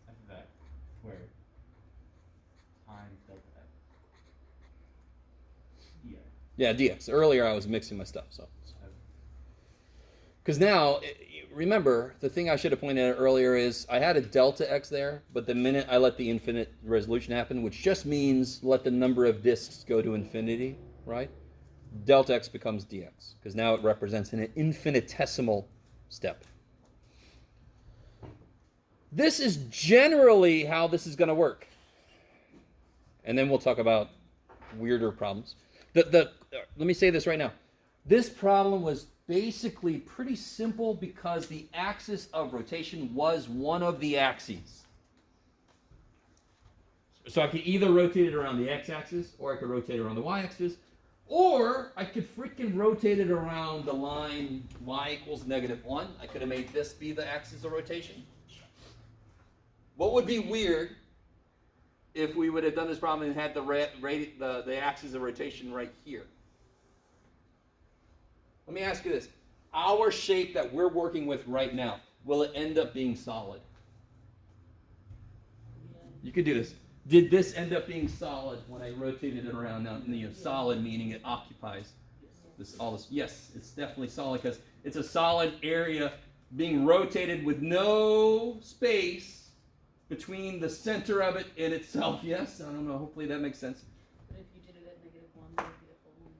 of x squared times delta x dx. Yeah, dx. Earlier I was mixing my stuff, so. Because now, remember, the thing I should have pointed out earlier is I had a delta x there, but the minute I let the infinite resolution happen, which just means let the number of disks go to infinity, right? Delta x becomes dx, because now it represents an infinitesimal step. This is generally how this is going to work. And then we'll talk about weirder problems. Let me say this right now. This problem was basically pretty simple because the axis of rotation was one of the axes. So I could either rotate it around the x-axis, or I could rotate it around the y-axis, or I could freaking rotate it around the line y equals -1. I could have made this be the axis of rotation. What would be weird if we would have done this problem and had the axis of rotation right here? Let me ask you this. Our shape that we're working with right now, will it end up being solid? You could do this. Did this end up being solid when I rotated it around? Now, solid meaning it occupies all this. Yes, it's definitely solid because it's a solid area being rotated with no space between the center of it and itself. Yes? I don't know. Hopefully that makes sense. But if you did it at -1, there would be a full one.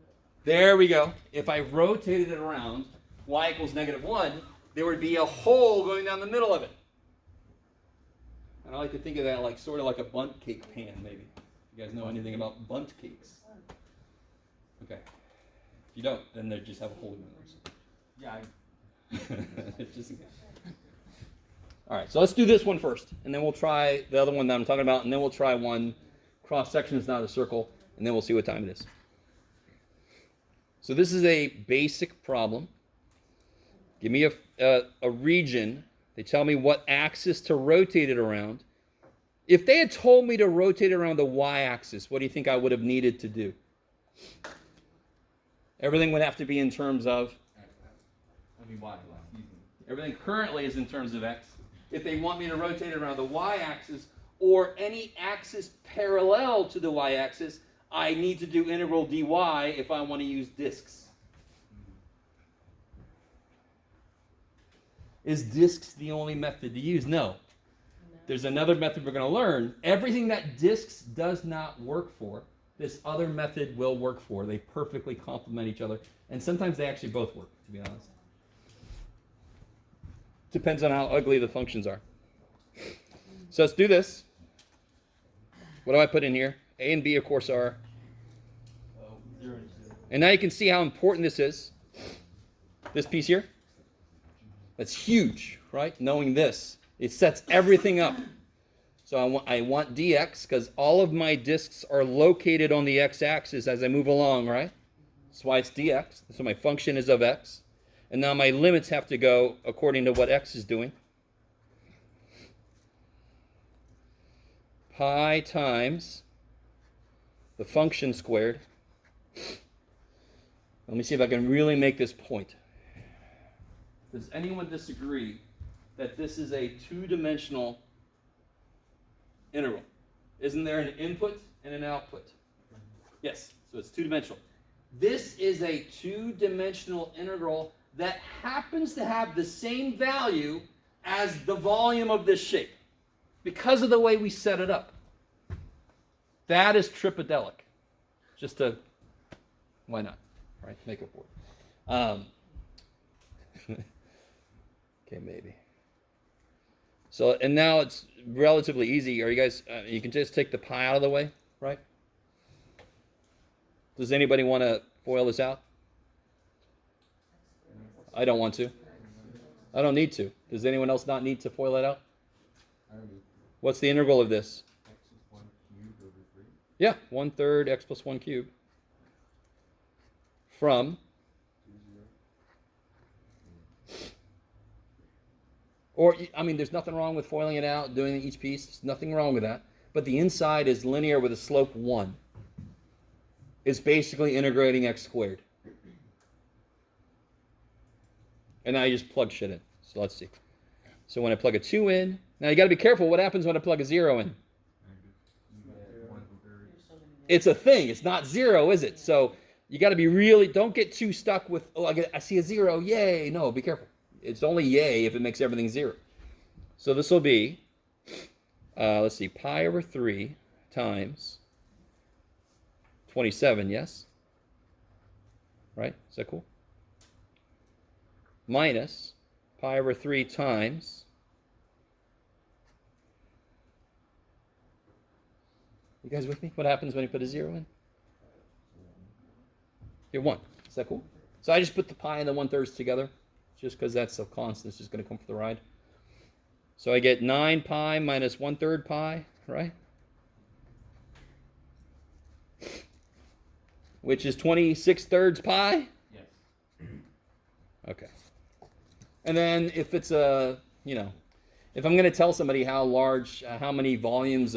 There we go. If I rotated it around y equals -1, there would be a hole going down the middle of it. And I like to think of that like sort of like a bundt cake pan, maybe. You guys know anything about bundt cakes? Okay. If you don't, then they just have a hole in there. Yeah, Just in case. All right, so let's do this one first, and then we'll try the other one that I'm talking about, and then we'll try one cross section is not a circle, and then we'll see what time it is. So this is a basic problem. Give me a region. They tell me what axis to rotate it around. If they had told me to rotate it around the y-axis, what do you think I would have needed to do? Everything would have to be in terms of? y. Everything currently is in terms of x. If they want me to rotate it around the y-axis or any axis parallel to the y-axis, I need to do integral dy if I want to use disks. Is disks the only method to use? No. There's another method we're going to learn. Everything that disks does not work for, this other method will work for. They perfectly complement each other. And sometimes they actually both work, to be honest. Depends on how ugly the functions are. So let's do this. What do I put in here? A and B, of course, are. 0 and 0. And now you can see how important this is. This piece here. That's huge, right? Knowing this. It sets everything up. So I want dx because all of my disks are located on the x-axis as I move along, right? That's why it's dx. So my function is of x. And now my limits have to go according to what x is doing. Pi times the function squared. Let me see if I can really make this point. Does anyone disagree that this is a two-dimensional integral? Isn't there an input and an output? Yes, so it's two-dimensional. This is a two-dimensional integral that happens to have the same value as the volume of this shape because of the way we set it up. That is tripedelic. Just to, why not, right? Make it work. Okay, maybe. So, and now it's relatively easy. Are you guys, you can just take the pi out of the way, right? Does anybody want to FOIL this out? I don't want to. I don't need to. Does anyone else not need to FOIL it out? I don't know. What's the integral of this? X is 1 cubed over 3. Yeah, 1/3 x plus 1 cubed. From 2, 0. Or, I mean, there's nothing wrong with foiling it out, doing each piece. There's nothing wrong with that. But the inside is linear with a slope 1. It's basically integrating x squared. And now you just plug shit in. So let's see. So when I plug a 2 in, now you got to be careful. What happens when I plug a 0 in? You get 1/3. It's a thing. It's not 0, is it? So you got to be really, don't get too stuck with, oh, I see a 0, yay. No, be careful. It's only yay if it makes everything 0. So this will be, let's see, pi over 3 times 27, yes? Right? Is that cool? Minus pi over 3 times, you guys with me? What happens when you put a 0 in? You're 1. Is that cool? So I just put the pi and the 1/3 together, just because that's a constant. It's just going to come for the ride. So I get 9 pi minus 1/3 pi, right? Which is 26/3 pi. Yes. Okay. And then if it's a, if I'm going to tell somebody how large, how many whatevers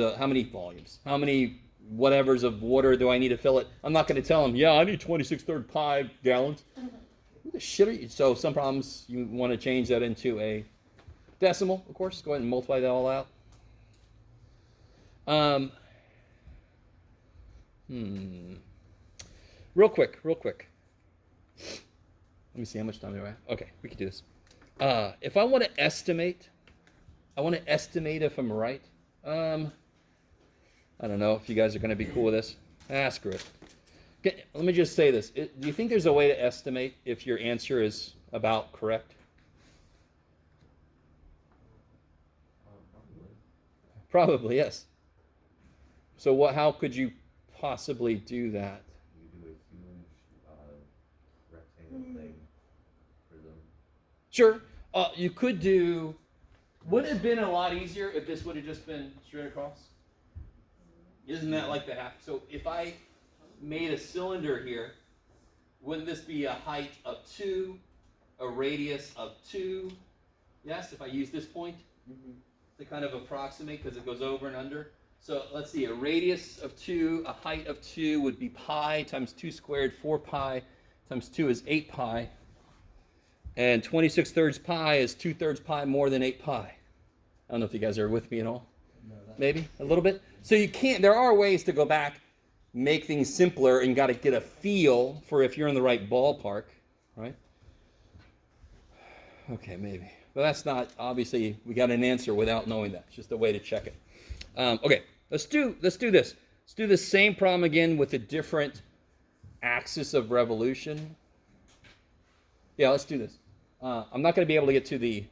of water do I need to fill it, I'm not going to tell them, yeah, I need 26/3 pi gallons. Who the shit are you? So some problems you want to change that into a decimal, of course. Go ahead and multiply that all out. Real quick. Let me see how much time do I have. Okay, we can do this. If I want to estimate if I'm right. I don't know if you guys are going to be cool with this. Screw it. Okay, let me just say this. Do you think there's a way to estimate if your answer is about correct? Probably, yes. So how could you possibly do that? You do a huge rectangle thing for them. Sure. You could do. Would it have been a lot easier if this would have just been straight across? Isn't that like the half? So if I made a cylinder here, wouldn't this be a height of 2, a radius of 2? Yes, if I use this point to kind of approximate because it goes over and under. So let's see, a radius of 2, a height of 2 would be pi times 2 squared, 4 pi times 2 is 8 pi. And 26/3 pi is 2/3 pi more than 8 pi. I don't know if you guys are with me at all. No, Maybe a little bit. So there are ways to go back, make things simpler, and got to get a feel for if you're in the right ballpark, right? Okay, maybe. But that's not, obviously, we got an answer without knowing that. It's just a way to check it. Okay, let's do this. Let's do the same problem again with a different axis of revolution. Yeah, let's do this. I'm not going to be able to get to the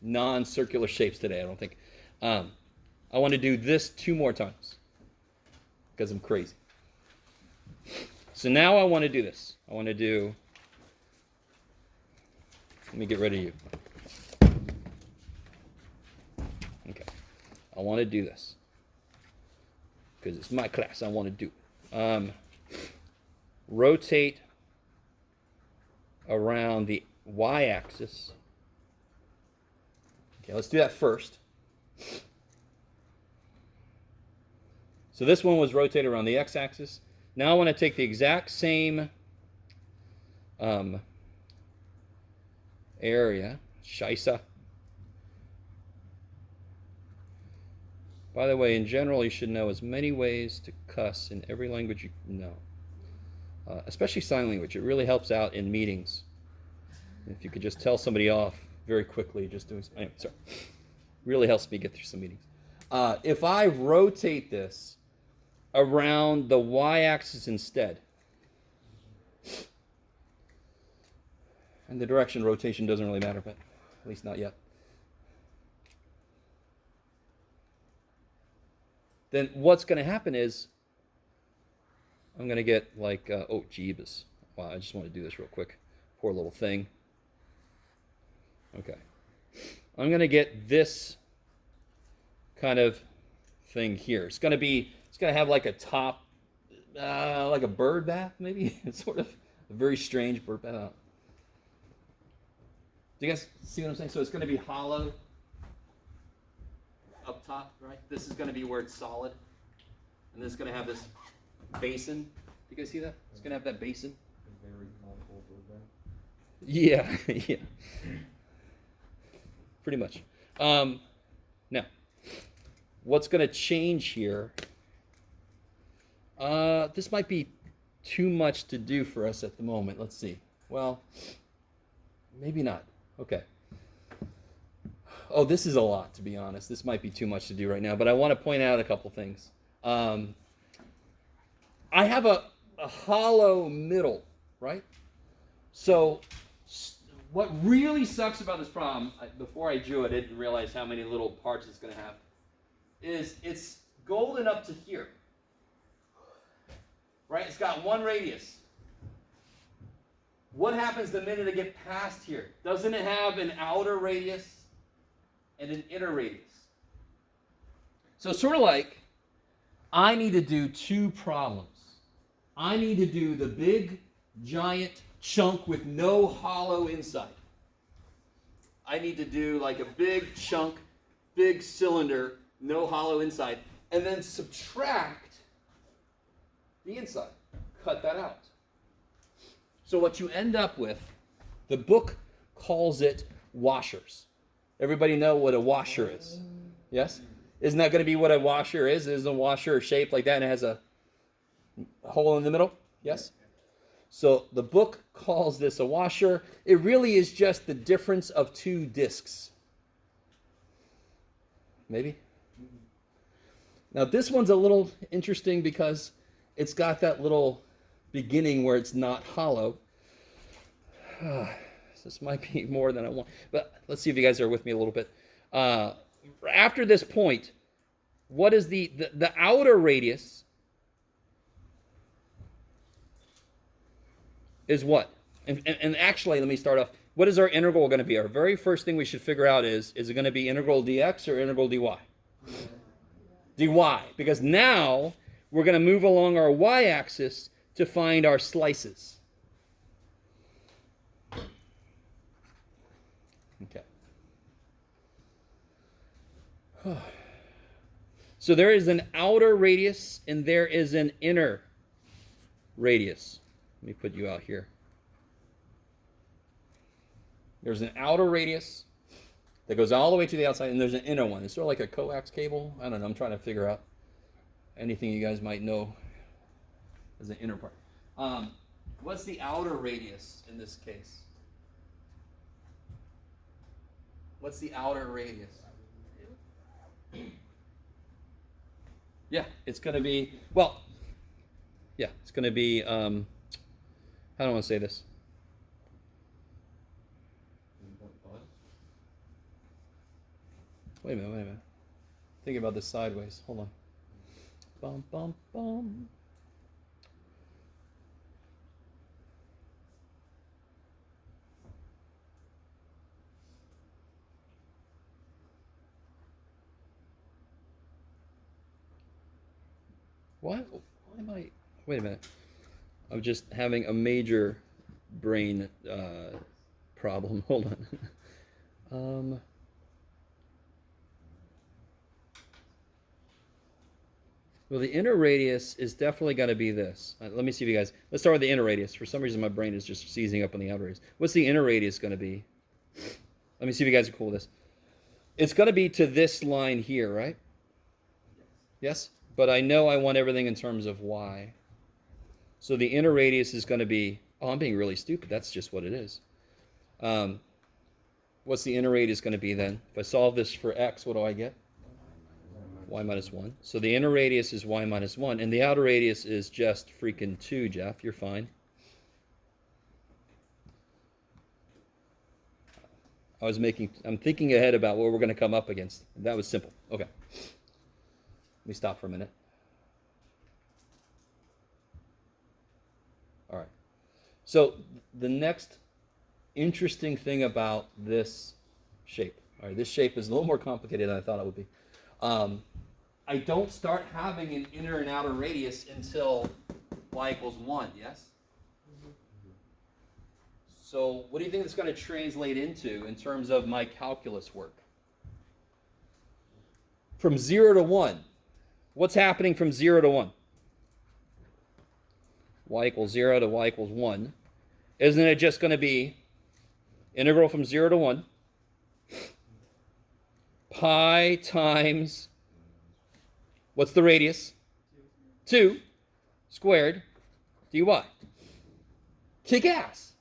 non-circular shapes today, I don't think. I want to do this 2 more times because I'm crazy. So now I want to do this. Let me get rid of you. Okay. I want to do this because it's my class. I want to do it. Rotate around the y-axis. Okay, let's do that first. So this one was rotated around the x-axis. Now I want to take the exact same area, Scheisse. By the way, in general, you should know as many ways to cuss in every language you know, especially sign language. It really helps out in meetings. If you could just tell somebody off very quickly, just doing something. Anyway, sorry. Really helps me get through some meetings. If I rotate this around the y-axis instead, and the direction of rotation doesn't really matter, but at least not yet, then what's going to happen is I'm going to get like, oh, jeebus. Wow, I just want to do this real quick. Poor little thing. Okay. I'm going to get this kind of thing here. It's going to have like a top, like a bird bath, maybe. It's sort of a very strange bird bath. Do you guys see what I'm saying? So it's going to be hollow up top, right? This is going to be where it's solid. And this is going to have this basin. Do you guys see that? It's going to have that basin. Very multiple bird bath. Yeah, yeah. Pretty much. Now, what's going to change here? This might be too much to do for us at the moment. Let's see. Well, maybe not. Okay. Oh, this is a lot, to be honest. This might be too much to do right now, but I want to point out a couple things. I have a hollow middle, right? So what really sucks about this problem, before I drew it, I didn't realize how many little parts it's going to have, is it's golden up to here. Right? It's got one radius. What happens the minute I get past here? Doesn't it have an outer radius and an inner radius? So sort of like, I need to do two problems. I need to do the big, giant chunk with no hollow inside. I need to do like a big chunk, big cylinder, no hollow inside, and then subtract the inside. Cut that out. So what you end up with, the book calls it washers. Everybody know what a washer is? Yes? Isn't that going to be what a washer is? Is a washer shaped like that and it has a hole in the middle? Yes? So the book calls this a washer. It really is just the difference of two discs. Maybe? Now this one's a little interesting because it's got that little beginning where it's not hollow. This might be more than I want. But let's see if you guys are with me a little bit. After this point, what is the outer radius is what? And actually, let me start off. What is our integral going to be? Our very first thing we should figure out is it going to be integral dx or integral dy? Dy. Because now we're going to move along our y-axis to find our slices. Okay. So there is an outer radius and there is an inner radius. Let me put you out here. There's an outer radius that goes all the way to the outside, and there's an inner one. It's sort of like a coax cable. I don't know. I'm trying to figure out anything you guys might know as an inner part. What's the outer radius in this case? What's the outer radius? Yeah, it's going to be, well, yeah, it's going to be, how do I want to say this? Wait a minute. Think about this sideways. Hold on. Bum, bum, bum. Why am I... Wait a minute. I'm just having a major brain problem. Hold on. Well, the inner radius is definitely going to be this. Let me see if you guys... Let's start with the inner radius. For some reason, my brain is just seizing up on the outer radius. What's the inner radius going to be? Let me see if you guys are cool with this. It's going to be to this line here, right? Yes? But I know I want everything in terms of y. So the inner radius is going to be... Oh, I'm being really stupid. That's just what it is. What's the inner radius going to be then? If I solve this for x, what do I get? Y minus 1. So the inner radius is y minus 1. And the outer radius is just freaking 2, Jeff. You're fine. I'm thinking ahead about what we're going to come up against. That was simple. Okay. Let me stop for a minute. All right. So the next interesting thing about this shape, All right, this shape is a little more complicated than I thought it would be. I don't start having an inner and outer radius until y equals 1, yes? So what do you think it's going to translate into in terms of my calculus work? From 0 to 1, what's happening from 0 to 1? Y equals 0 to y equals 1. Isn't it just going to be integral from 0 to 1 pi times, what's the radius? 2 squared dy. Kick ass.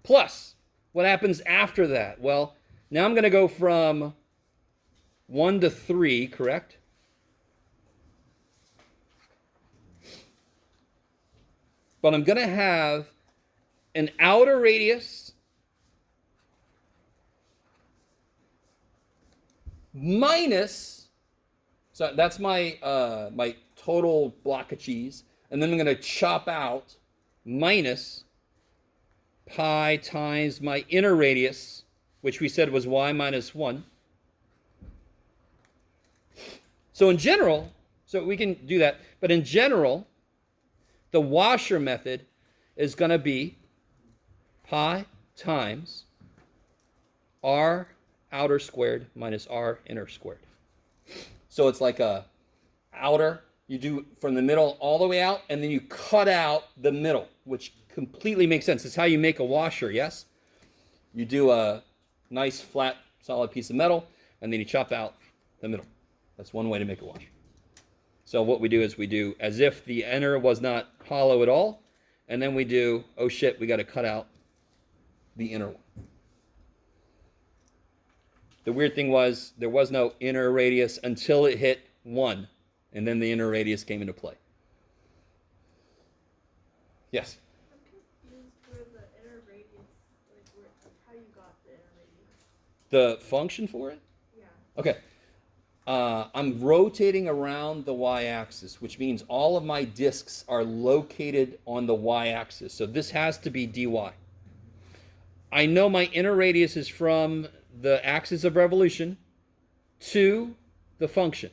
Plus, what happens after that? Well, now I'm going to go from 1 to 3, correct? But I'm going to have an outer radius minus, so that's my my total block of cheese, and then I'm going to chop out minus pi times my inner radius, which we said was y minus 1. So in general, so we can do that, but in general, the washer method is going to be pi times r outer squared minus r inner squared. So it's like a outer, you do from the middle all the way out, and then you cut out the middle, which completely makes sense. It's how you make a washer, yes? You do a nice, flat, solid piece of metal, and then you chop out the middle. That's one way to make a washer. So what we do is we do as if the inner was not hollow at all, and then we do, oh shit, we got to cut out the inner one. The weird thing was there was no inner radius until it hit 1, and then the inner radius came into play. Yes? I'm confused where the inner radius, like how you got the inner radius. The function for it? Yeah. Okay. I'm rotating around the y-axis, which means all of my disks are located on the y-axis. So this has to be dy. I know my inner radius is from the axis of revolution to the function.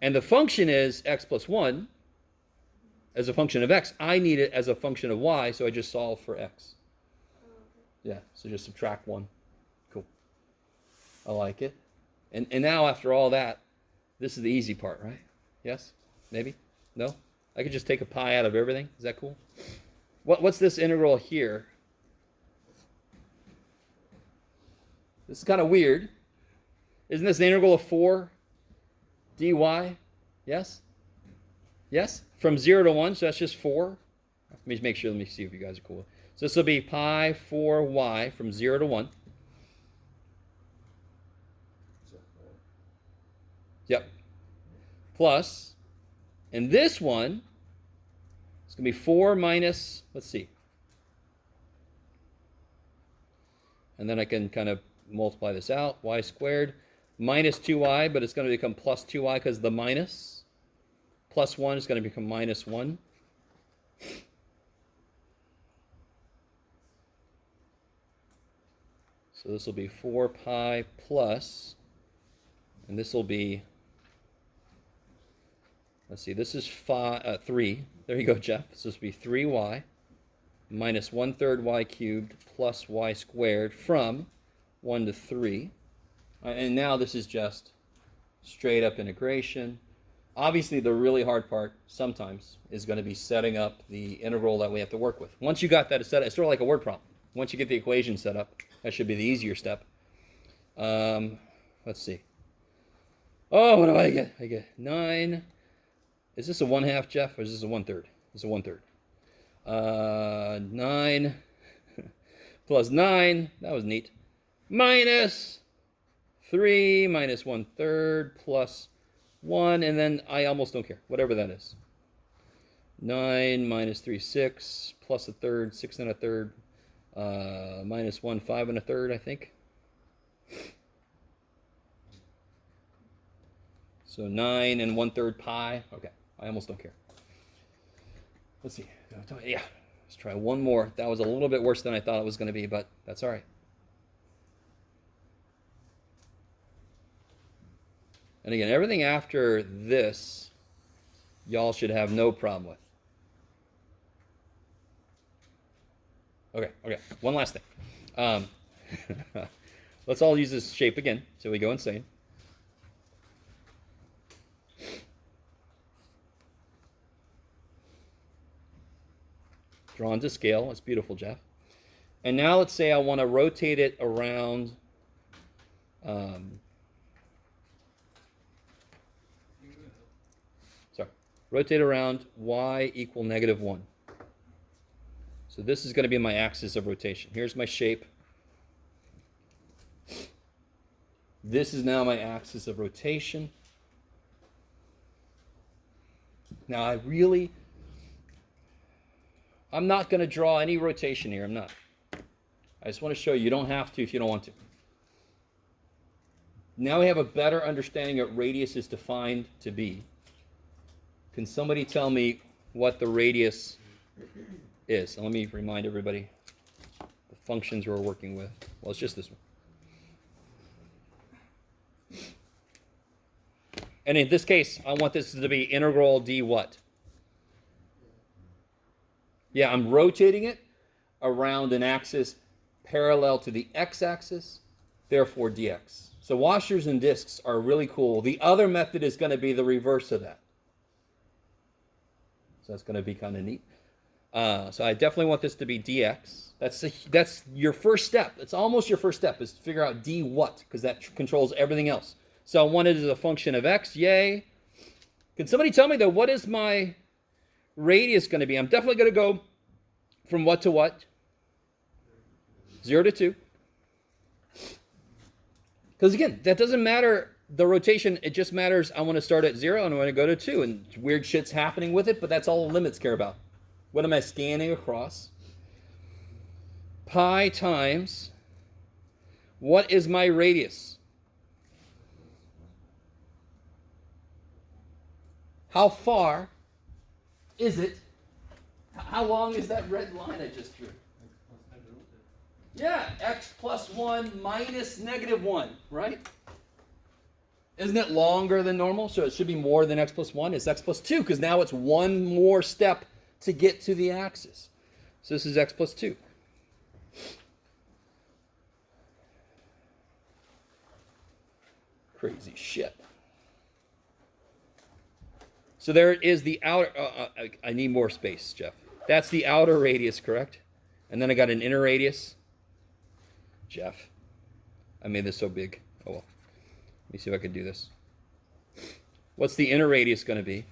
And the function is x plus 1 as a function of x. I need it as a function of y, so I just solve for x. Yeah, so just subtract 1. Cool. I like it. And now, after all that, this is the easy part, right? Yes? Maybe? No? I could just take a pi out of everything? Is that cool? What's this integral here? This is kind of weird. Isn't this the integral of 4 dy? Yes? Yes? From 0 to 1, so that's just 4. Let me just make sure, let me see if you guys are cool. So this will be pi 4y from 0 to 1. Yep. Plus, and this one, it's going to be 4 minus, let's see. And then I can kind of multiply this out. Y squared minus 2y, but it's going to become plus 2y because the minus. Plus 1 is going to become minus 1. So this will be 4 pi plus, and this will be, let's see, this is 3. There you go, Jeff. So this will be 3y minus 1/3 y cubed plus y squared from 1 to 3. And now this is just straight up integration. Obviously, the really hard part sometimes is going to be setting up the integral that we have to work with. Once you got that set up, it's sort of like a word problem. Once you get the equation set up, that should be the easier step. Let's see. Oh, what do I get? I get 9. Is this a 1/2, Jeff, or is this a 1/3? It's a 1/3. 9 plus 9, that was neat, minus 3 minus 1/3 plus 1, and then I almost don't care, whatever that is. 9 minus 3, 6, plus 1/3, 6 1/3, minus 1, 5 1/3, I think. So 9 and 1/3 pi. Okay, I almost don't care. Let's see. Yeah, let's try one more. That was a little bit worse than I thought it was going to be, but that's all right. And again, everything after this, y'all should have no problem with. Okay, one last thing. Let's all use this shape again, so we go insane. Drawn to scale. That's beautiful, Jeff. And now let's say I want to rotate it around rotate around y equal -1. So this is going to be my axis of rotation. Here's my shape. This is now my axis of rotation. Now I'm not going to draw any rotation here. I'm not. I just want to show you don't have to if you don't want to. Now we have a better understanding of what radius is defined to be. Can somebody tell me what the radius is? Let me remind everybody the functions we're working with. Well, it's just this one. And in this case, I want this to be integral d what? Yeah, I'm rotating it around an axis parallel to the x-axis, therefore dx. So washers and disks are really cool. The other method is going to be the reverse of that. So that's going to be kind of neat. So I definitely want this to be dx. That's your first step. It's almost your first step is to figure out d what, because that controls everything else. So I want it as a function of x, yay. Can somebody tell me, though, what is my radius going to be? I'm definitely going to go from what to what? 0 to 2. Because, again, that doesn't matter the rotation. It just matters I want to start at 0 and I want to go to 2. And weird shit's happening with it, but that's all the limits care about. What am I scanning across? Pi times, what is my radius? How far is it? How long is that red line I just drew? Yeah, x plus 1 minus -1, right? Isn't it longer than normal? So it should be more than x plus 1. It's x plus 2 because now it's one more step to get to the axis. So this is x plus 2. Crazy shit. So there is the outer, I need more space, Jeff. That's the outer radius, correct? And then I got an inner radius. Jeff, I made this so big. Oh well. Let me see if I can do this. What's the inner radius going to be?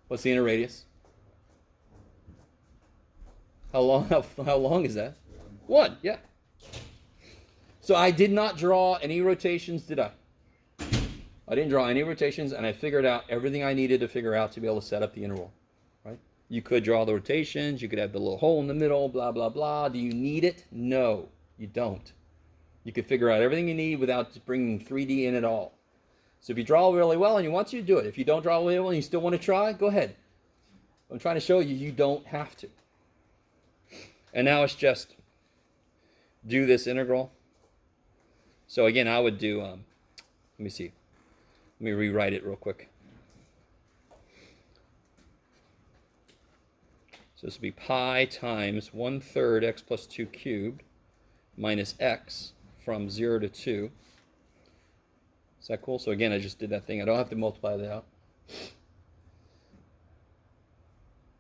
What's the inner radius? How long is that? 1, yeah. So I did not draw any rotations, did I? I didn't draw any rotations, and I figured out everything I needed to figure out to be able to set up the interval, right? You could draw the rotations. You could have the little hole in the middle, blah, blah, blah. Do you need it? No, you don't. You could figure out everything you need without bringing 3D in at all. So if you draw really well and you want to, do it. If you don't draw really well and you still want to try, go ahead. I'm trying to show you, you don't have to. And now it's just do this integral. So again, I would do, let me see. Let me rewrite it real quick. So this would be pi times 1/3 x plus 2 cubed minus x from 0 to 2. Is that cool? So again, I just did that thing. I don't have to multiply that out.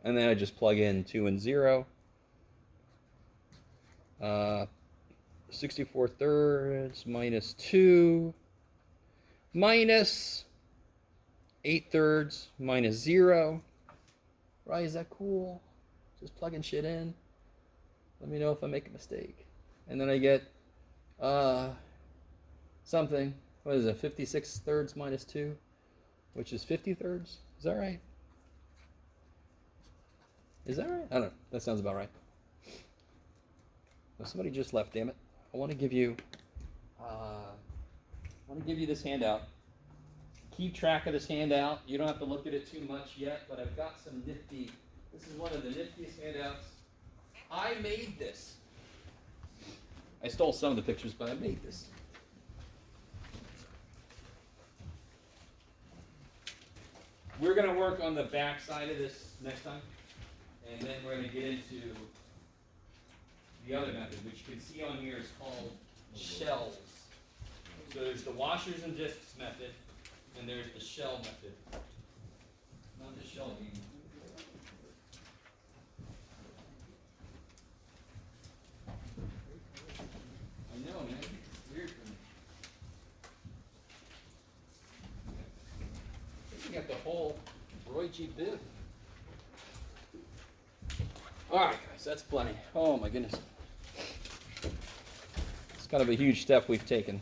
And then I just plug in 2 and 0. 64/3 minus 2 minus 8/3 minus 0. Right, is that cool? Just plugging shit in. Let me know if I make a mistake. And then I get something. What is it? 56/3 minus 2, which is 50/3. Is that right? Is that right? I don't know. That sounds about right. Well, somebody just left, damn it. I want to give you this handout. Keep track of this handout. You don't have to look at it too much yet, but I've got some nifty. This is one of the niftiest handouts. I made this. I stole some of the pictures, but I made this. we're gonna work on the back side of this next time, and then we're gonna get into the other method, which you can see on here is called shells. So there's the washers and discs method, and there's the shell method. Not the shell beam. I know, man. It's weird for me. I think we got the whole Roy G. Biv. Alright, guys, that's plenty. Oh my goodness. It's kind of a huge step we've taken.